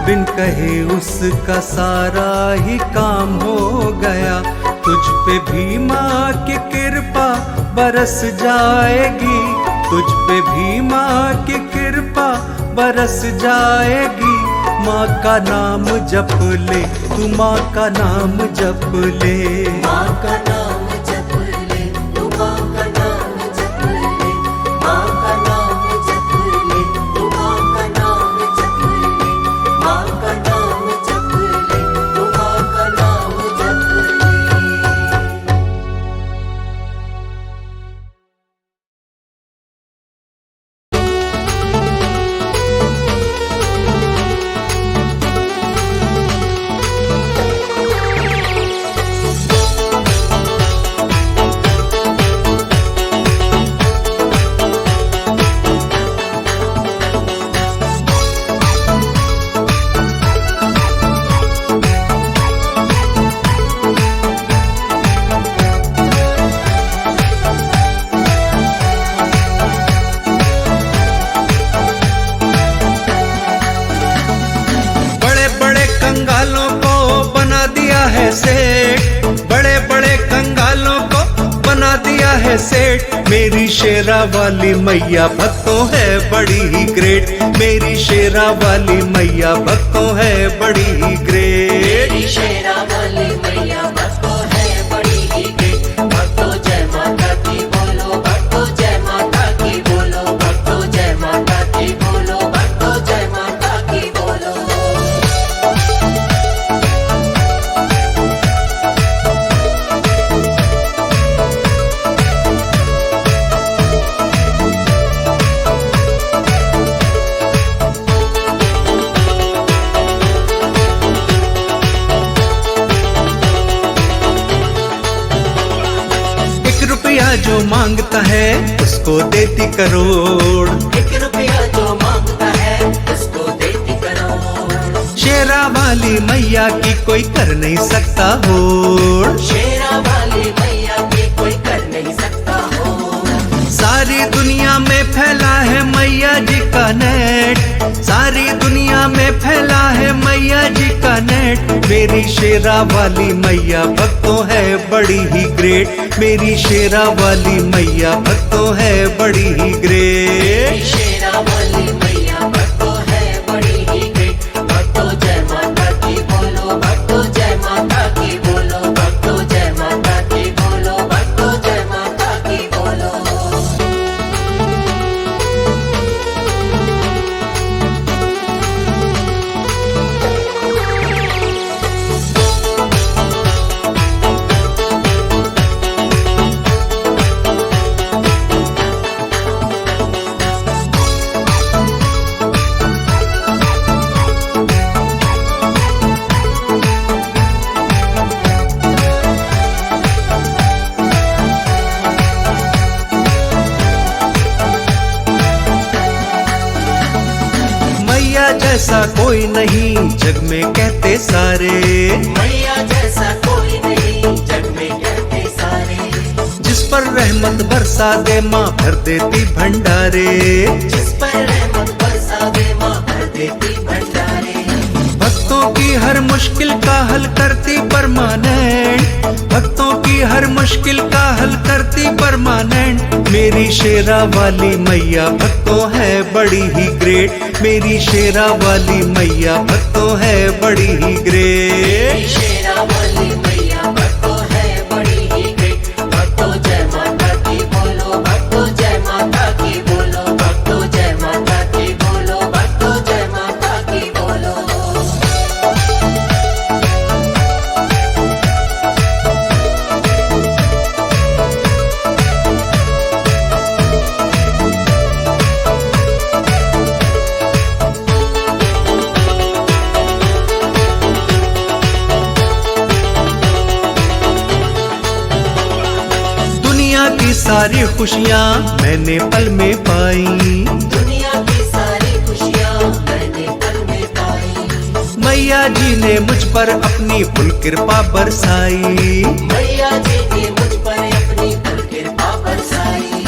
बिन कहे उसका सारा ही काम हो गया। तुझ पे भी माँ की कृपा बरस जाएगी, तुझ पे भी माँ की कृपा बरस जाएगी। माँ का नाम जप ले, तू माँ का नाम जप ले। माँ का नाम जप ले, तू माँ का नाम जप ले। माँ का नाम जप ले, तू माँ का नाम जप ले। माँ का नाम जप ले, तू माँ का नाम जप ले। कंगालों को बना दिया है सेठ, बड़े बड़े कंगालों को बना दिया है सेठ। मेरी शेरा वाली मैया भक्तों है बड़ी ही ग्रेट, मेरी शेरा वाली मैया भक्तों है बड़ी ही ग्रेट। मेरी शेरा वाली मैया भक्तों है बड़ी ही ग्रेट। भक्तों जय माता की बोलो, भक्तों जय माता की बोलो, भक्तों जय माता की बोलो, भक्तों जय माता की बोलो। जो मांगता है उसको देती करोड़, 1 रुपया जो मांगता है उसको देती करोड़। शेरा वाली मैया की कोई कर नहीं सकता होड़, शेरा वाली मैया की कोई कर नहीं सकता हो। सारी दुनिया में फैला है मैया जी का नेट, सारी दुनिया में फैला है मैया जी का नेट। मेरी शेरा वाली मैया भक्तों है बड़ी ही ग्रेट, मेरी शेरा वाली मैया भक्तों है बड़ी ही ग्रेट। शेरा वाली मैया भक्तों है बड़ी ही ग्रेट। भक्तों जय माता की बोलो, भक्तों जय माता की बोलो, भक्तों जय माता की बोलो, भक्तों जय माता की बोलो। जैसा कोई नहीं जग में कहते सारे, मैया जैसा कोई नहीं जग में कहते सारे। जिस पर रहमत बरसा दे माँ भर देती भंडारे, जिस पर रहमत बरसा दे माँ भर देती भंडारे। भक्तों की हर मुश्किल का हल करती परमानेंट, भक्तों की हर मुश्किल का हल करती परमानेंट। मेरी शेरा वाली मैया भक्तों है बड़ी ही ग्रेट, मेरी शेरा वाली मैया भक्तों है बड़ी ही ग्रेट। शेरा वाली मैया भक्तों है बड़ी ही ग्रेट। भक्तों जय माता की बोलो, भक्तों जय माता की बोलो, भक्तों जय माता की बोलो, भक्तों जय माता की बोलो। सारी खुशियाँ मैंने पल में पाई। दुनिया की सारी खुशियाँ मैंने पल में पाई। मैया जी ने मुझ पर अपनी फुल कृपा बरसाई। मैया जी ने मुझ पर अपनी फुल कृपा बरसाई।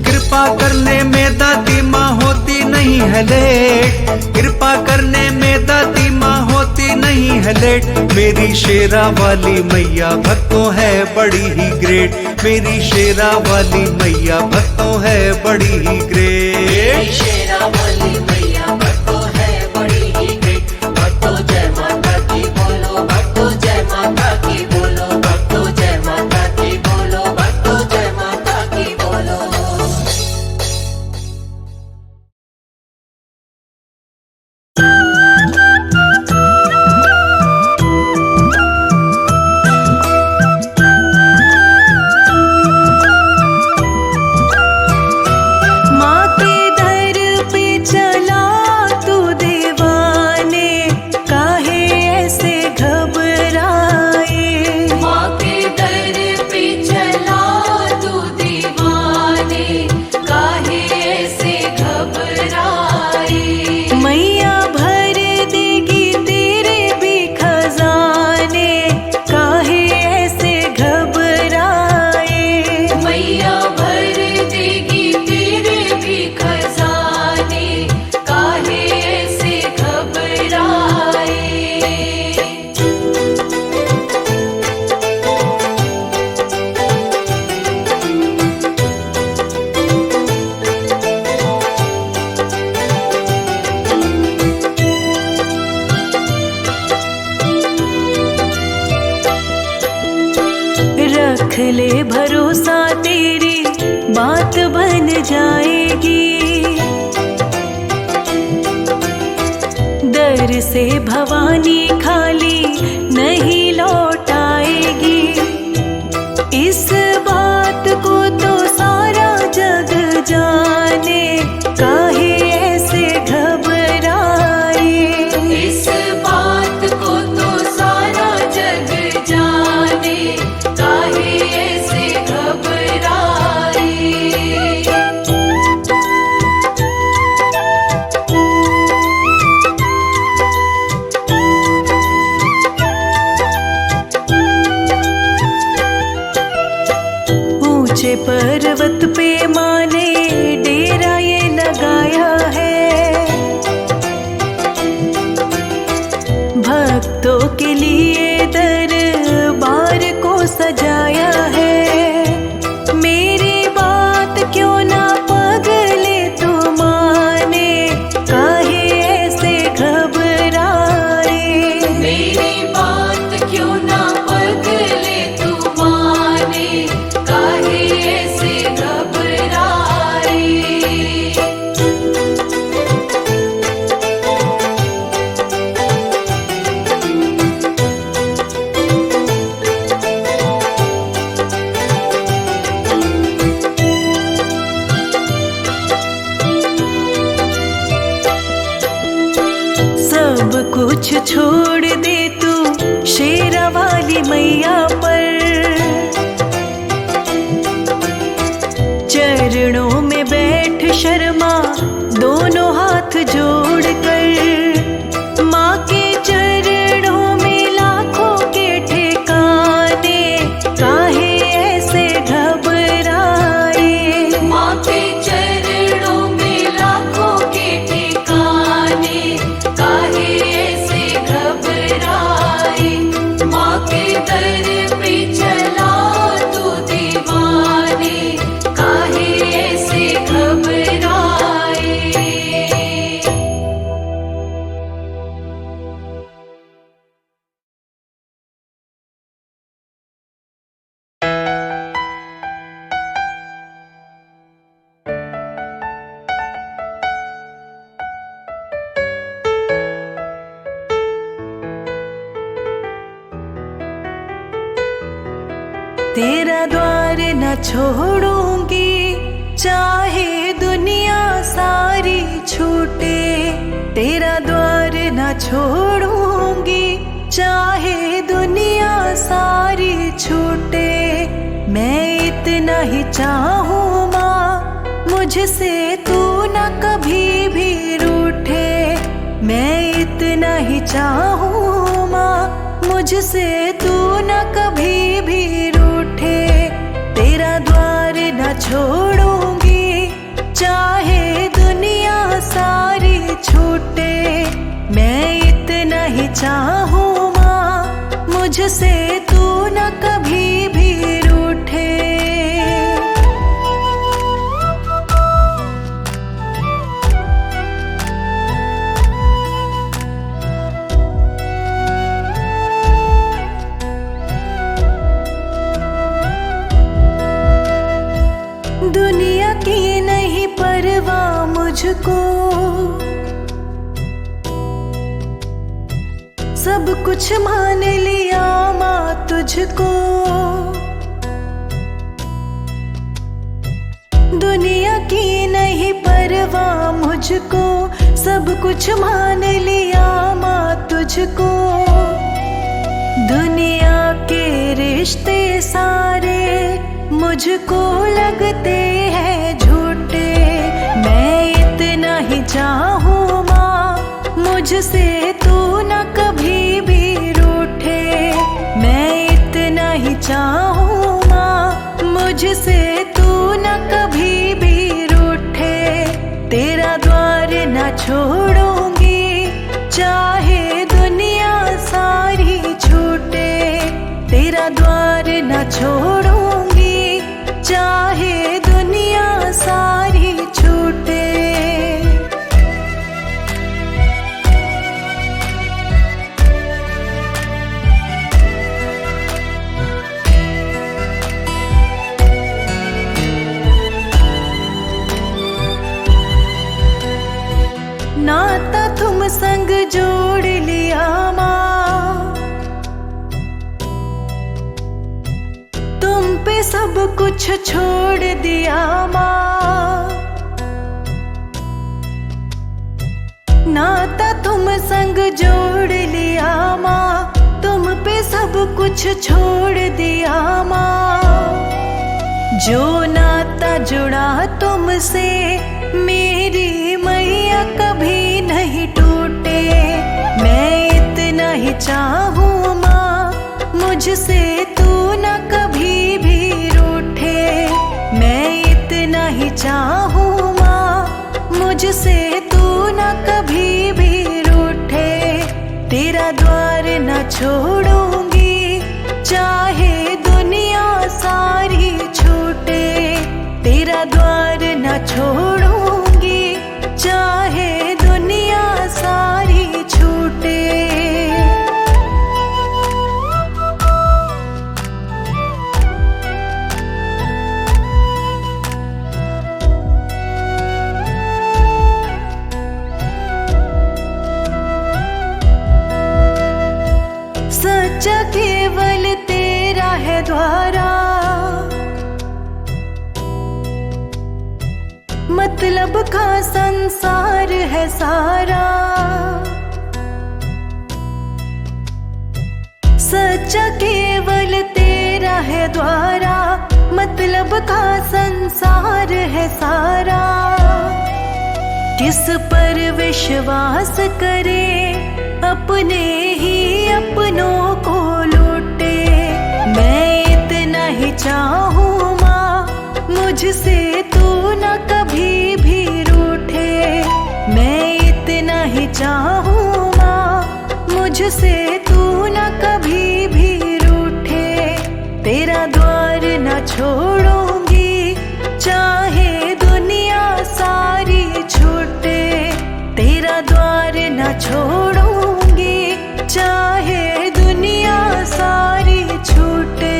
कृपा करने में दादी माँ होती नहीं है लेट। कृपा करने में दादी माँ होती नहीं है लेट। मेरी शेरा वाली मैया भक्तों है बड़ी ही ग्रेट। मेरी शेरा वाली मैया भक्तों है बड़ी ही ग्रेट। शेरा वाली मैया भक्तों है बड़ी ही ग्रेट। भक्तों जय माता की बोलो, भक्तों जय माता की बोलो, भक्तों जय माता की बोलो, भक्तों जय माता की बोलो। माँ के दर पे चला तू दीवाने, काहे ऐसे घबराए। माँ के दर पे चला तू दीवाने, काहे ऐसे घबराए। मैया भर देगी तेरे भी खजाने, काहे ऐसे घबराए। मैया भर देगी तेरे भी खजाने, काहे ऐसे घबराए। रख ले भरोसा तेरी बात बन जाएगी। दर से भवानी खाली नहीं लौट आएगी। इस बात को तो सारा जग जाने, काहे ऐसे घबराए। इस बात को तो सारा जग जाने, काहे ऐसे घबराए। ऊंचे पर्वत पे माँ ने डेरा ये लगाया है। भक्तों के लिए दरबार को सजाया है। मेरी बात क्यों ना पगले तू माने, काहे ऐसे घबराए। मेरी बात क्यों ना पगले तू माने, काहे ऐसे घबराए। सब कुछ छोड़ दे तू शेरा वाली मैया पर। चरणों में बैठ शर्मा दोनों हाथ जोड़ कर। माँ के चरणों में लाखों के ठिकाने, काहे ऐसे घबराए। माँ के चरणों में लाखों के ठिकाने, काहे ऐसे घबराए। माँ के दर पे चला तू दीवाने, काहे ऐसे घबराए। तेरा द्वार न छोड़ूंगी, चाहे दुनिया सारी छूटे। तेरा द्वार न छोड़ूंगी, चाहे दुनिया सारी छूटे। मैं इतना ही चाहूँ माँ, मुझसे तू न कभी भी रूठे। मैं इतना ही चाहूँ माँ, मुझसे तू न कभी भी रूठे। तेरा द्वार न छोड़ूंगी, चाहे दुनिया सारी छूटे। मैं इतना ही चाहूँ माँ, मुझसे तू न कभी भी रूठे। दुनिया की नहीं परवाह मुझको, सब कुछ मान लिया माँ तुझको। दुनिया की नहीं परवाह मुझको, सब कुछ मान लिया माँ तुझको। दुनिया के रिश्ते सारे मुझको लगते हैं झूठे। मैं इतना ही चाहूँ माँ, मुझसे तू न कभी भी रूठे। मैं इतना ही चाहूँ माँ, मुझसे तू न कभी भी रूठे। तेरा द्वार न छोड़ूंगी, चाहे दुनिया सारी छूटे। तेरा द्वार न छोड़ूंगी, चाहे दुनिया सारी छूटे। नाता तुम संग जोड़ लिया माँ, तुम पे सब कुछ छोड़ दिया माँ। नाता तुम संग जोड़ लिया माँ, तुम पे सब कुछ छोड़ दिया माँ। जो नाता जुड़ा तुमसे मेरी मैया कभी नहीं टूटे। मैं इतना ही चाहूँ माँ, मुझसे तू न कभी भी रूठे। मैं इतना ही चाहूँ माँ, मुझसे तू न कभी भी रूठे। तेरा द्वार न छोड़ूंगी, चाहे दुनिया सारी छूटे। तेरा द्वार न छोड़ूंगी, चाहे दुनिया सारी छूटे। सच्चा केवल तेरा है द्वारा, मतलब का संसार है सारा। सच्चा केवल तेरा है द्वारा, मतलब का संसार है सारा। किस पर विश्वास करे, अपने ही अपनों को लूटे। मैं इतना ही चाहूँ माँ, मुझसे तू न कभी भी रूठे। मैं इतना ही चाहूँ माँ, मुझसे तू न कभी भी रूठे। तेरा द्वार न छोड़ूंगी, चाहे दुनिया सारी छूटे। तेरा द्वार न छोड़ूंगी, चाहे दुनिया सारी छूटे।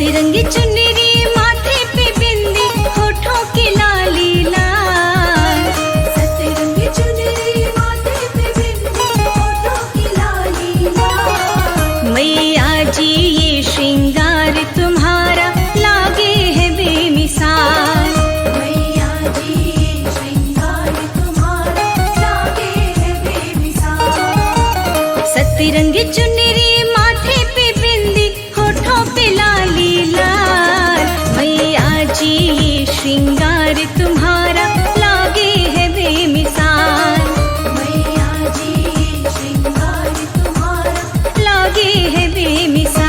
सतरंगी चुनरी माथे पे बिंदी होठों की लाली लाल। सतरंगी चुनरी माथे पे बिंदी होठों की लाली लाल। मैया जी ये श्रृंगार तुम्हारा लागे है बेमिसाल। मैया जी ये श्रृंगार तुम्हारा लागे है बेमिसाल। सतरंगी चुनरी माथे पे बिंदी होठों पे लाली लाल। मैया जी ये श्रृंगार तुम्हारा लागे है बेमिसाल। मैया जी ये श्रृंगार तुम्हारा लागे है बेमिसाल।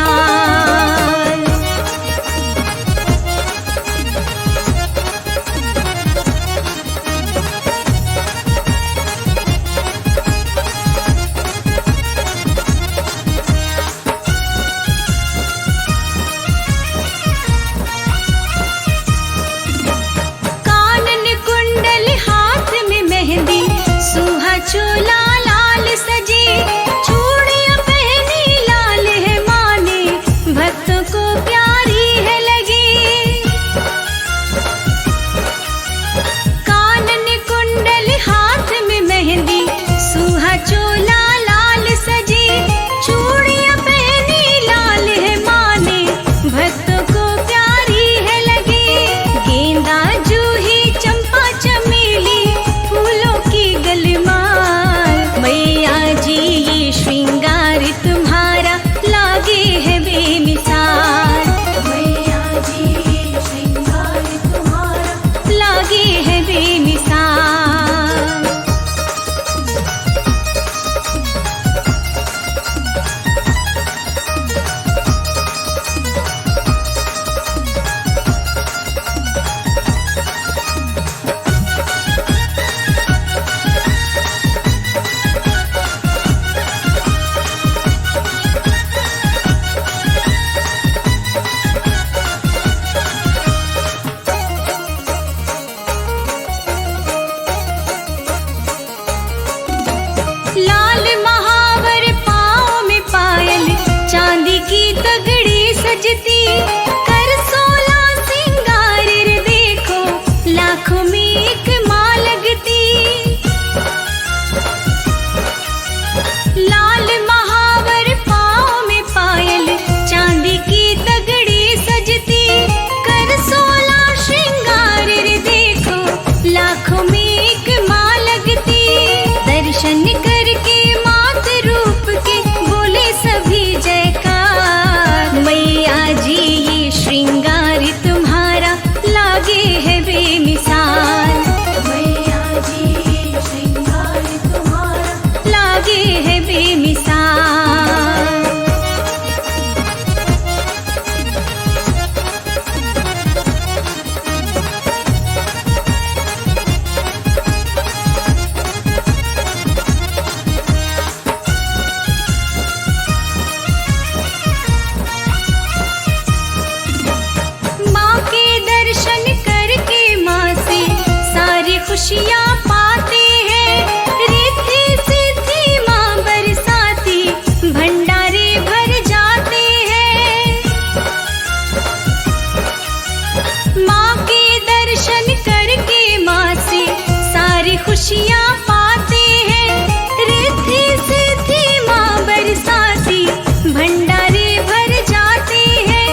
कानन कुंडल हाथ में मेहंदी सुहा चोला लाल सजी। चूड़ियां पहनी लाल है माने भक्तों को प्यारी है लगी। कानन कुंडल हाथ में मेहंदी सुहा चोला लाल सजी। चूड़ियां पहनी लाल है माने भक्तों को प्यारी है लगी। गेंदा जूही चंपा चमेली फूलों की गलमाल। मैया जी ये श्रृंगार तुम्हारा लागे है बेमिसाल। मैया जी ये श्रृंगार तुम्हारा लागे है बेमिसाल। लाल महावर पाँव में पायल चांदी की तगड़ी सजती। कर 16 सिंगार रे देखो लाखों में एक माँ लगती। लाल महावर पाँव में पायल चांदी की तगड़ी सजती। कर 16 श्रृंगार रे देखो लाखों में एक माँ लगती। दर्शन करके मात रूप के बोले सभी जयकार। मैया जी ये श्रृंगार तुम्हारा लागे है बेमिसाल। मैया जी ये श्रृंगार तुम्हारा लागे है बेमिसाल। माँ के दर्शन करके माँ से सारी खुशियाँ पाते हैं। रिद्धि सिद्धि माँ बरसाती भंडारे भर जाते हैं। माँ के दर्शन करके माँ से सारी खुशियाँ पाते हैं। रिद्धि सिद्धि माँ बरसाती भंडारे भर जाते हैं।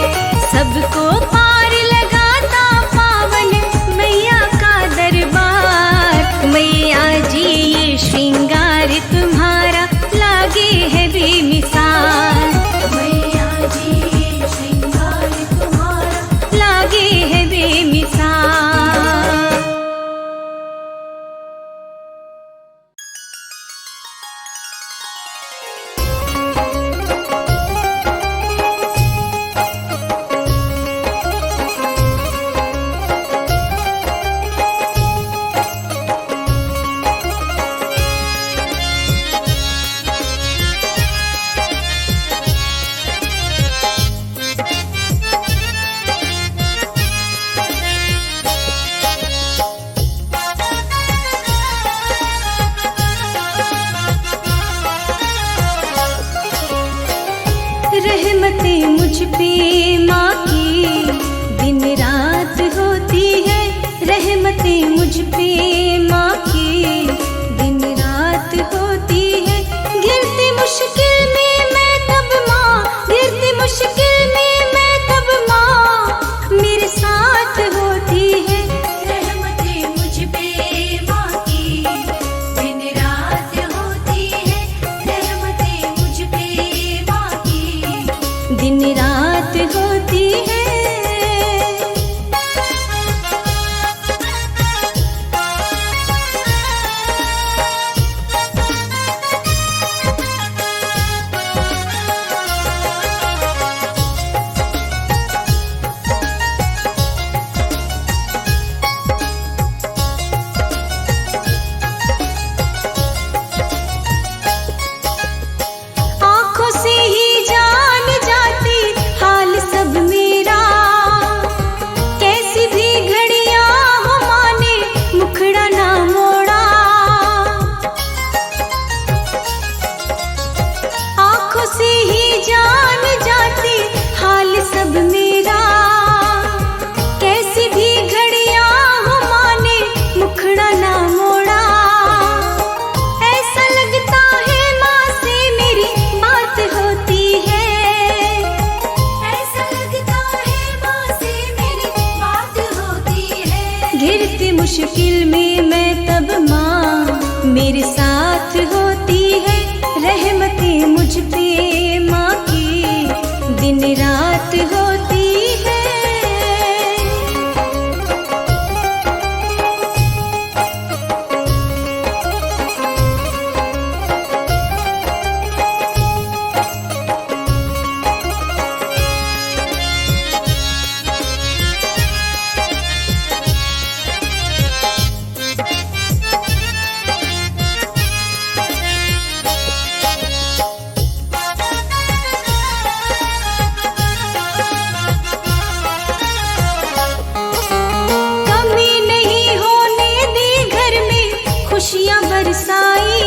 सबको पार लगाता पावन मैया का दरबार। मैया जी ये श्रृंगार तुम्हारा लागे है बेमिसाल। मैया जी ये श्रृंगार तुम्हारा लागे है बेमिसाल। रहमतें मुझ पे माँ की दिन रात होती है रहमतें मुझ पे माँ की, दिन रात होती है। गिरती मुश्किल में मैं तब माँ, गिरती मुश्किल में मैं तब माँ, मेरे साथ होती है रहमतें मुझ पे माँ की, दिन रात होती है। रहमतें मुझ पे माँ की, दिन रात होती है। आँखों से ही जान जाती हाल सब मेरा, कैसी भी घड़ियाँ हो माने मुखड़ा ना मोड़ा। आँखों से ही जान जाती हाल सब मेरा, कैसी भी घड़ियाँ हो माने मुखड़ा ना मोड़ा। ऐसा लगता है माँ से मेरी बात होती है, ऐसा लगता है माँ से मेरी बात होती है। घिरती मुश्किल में मैं तब माँ, मेरे साथ होती है रहमतें मुझ पे माँ की, दिन रात होती है। कमी नहीं होने दी घर में खुशियाँ बरसाई,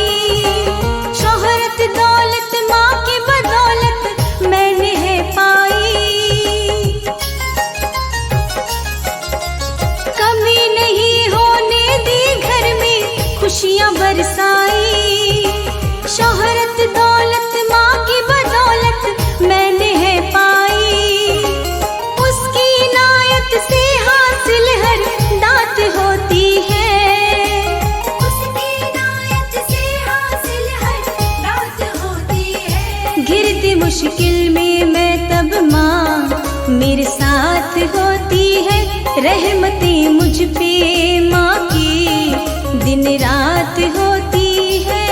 शोहरत दौलत माँ की बदौलत मैंने है पाई। कमी नहीं होने दी घर में खुशियाँ बरसाई, शोहरत दौलत माँ की बदौलत मैंने है पाई। उसकी इनायत से हासिल हर दात होती है, उसकी इनायत से हासिल हर दात होती है। घिरती मुश्किल में मैं तब माँ, मेरे साथ होती है रहमतें मुझ पे माँ की, दिन रात होती है।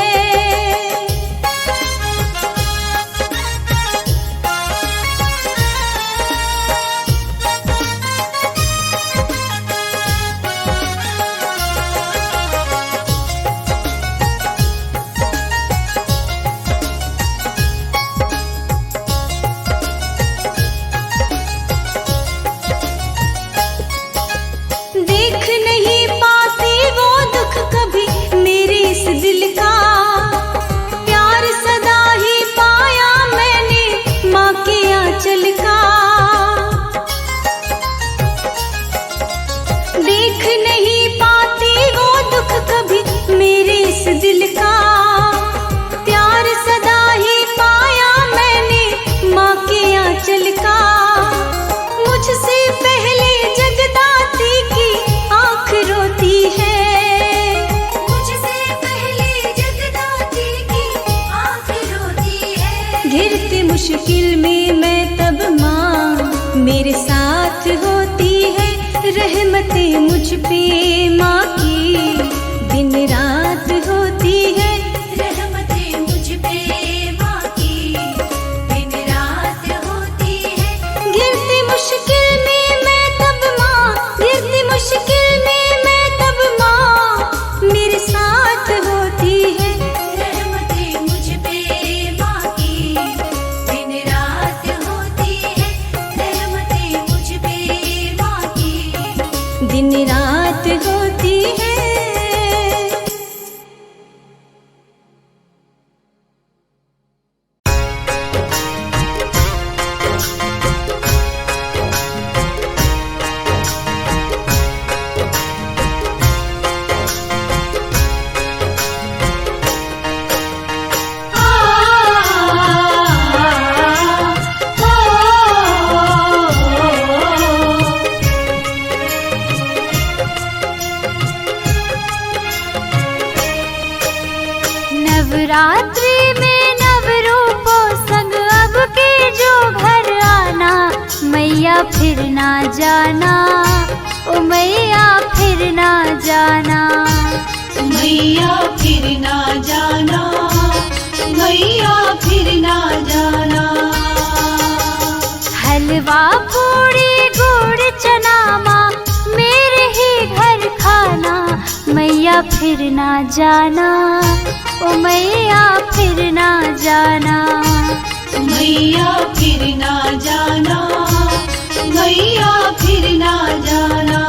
देख नहीं पाती वो दुख कभी मेरे इस दिल का, प्यार सदा ही पाया मैंने माँ के आंचल का। देख नहीं पाती वो दुख कभी मेरे इस दिल का, प्यार सदा ही पाया मैंने माँ के आंचल का। मुझसे पहले जगदाती की आँख रोती है, मुझसे पहले जगदाती की आँख रोती है। घिरती मुश्किल में मैं तब माँ, मेरे साथ होती है रहमतें मुझ पे माँ की, दिन रात होती है। रहमतें मुझ पे माँ की, दिन रात होती है। गिरती मुश्किल में मैं तब माँ, गिरती मुश्किल में मैं तब माँ, मेरे साथ होती है। रहमतें मुझ पे माँ की, दिन रात होती है। रहमतें मुझ पे माँ की, दिन रात होती है। फिर ना जाना, ओ मैया फिर ना जाना, मैया फिर ना जाना, मैया फिर ना जाना। हलवा पूड़ी गुड़ चना माँ मेरे ही घर खाना, मैया फिर ना जाना, ओ मैया फिर ना जाना, मैया फिर ना जाना, मैया फिर ना जाना।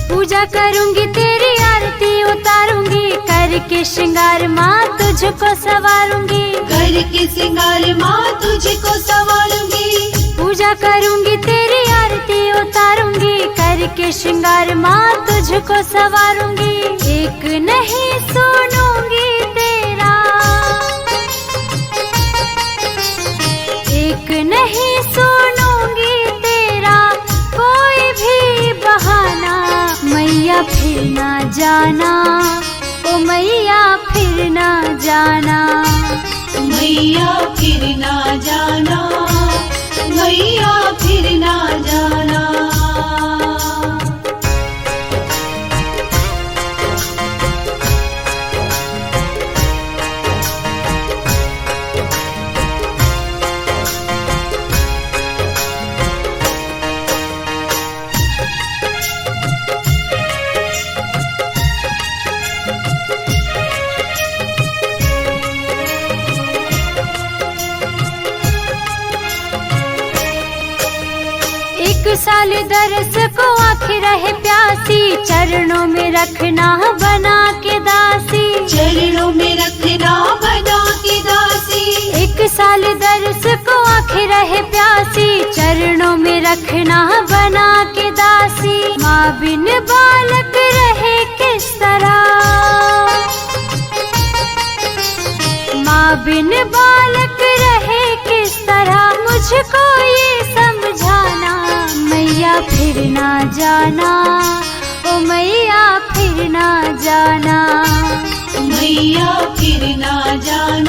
पूजा करूंगी तेरी आरती उतारूंगी, करके श्रृंगार माँ तुझको सवारूंगी, करके श्रृंगार माँ तुझको सवारूंगी। पूजा करूंगी तेरी आरती उतारूंगी, करके श्रृंगार माँ तुझको सवारूंगी। एक नहीं सुनूंगी तेरा, एक नहीं सुनूंगी तेरा कोई भी बहाना, मैया फिर ना जाना, ओ मैया फिर ना जाना, मैया फिर ना जाना, मैया फिर ना जाना। एक साल दरस को आँखें रहे प्यासी, चरणों में रखना बना के दासी, चरणों में रखना बना के दासी। एक साल दरस को आँखें रहे प्यासी, चरणों में रखना बना के दासी। माँ बिन बालक रहे किस तरह, माँ बिन बालक रहे किस तरह, मुझको ये समझाना, मैया फिर ना जाना, ओ मैया फिर ना जाना, मैया फिर ना जाना,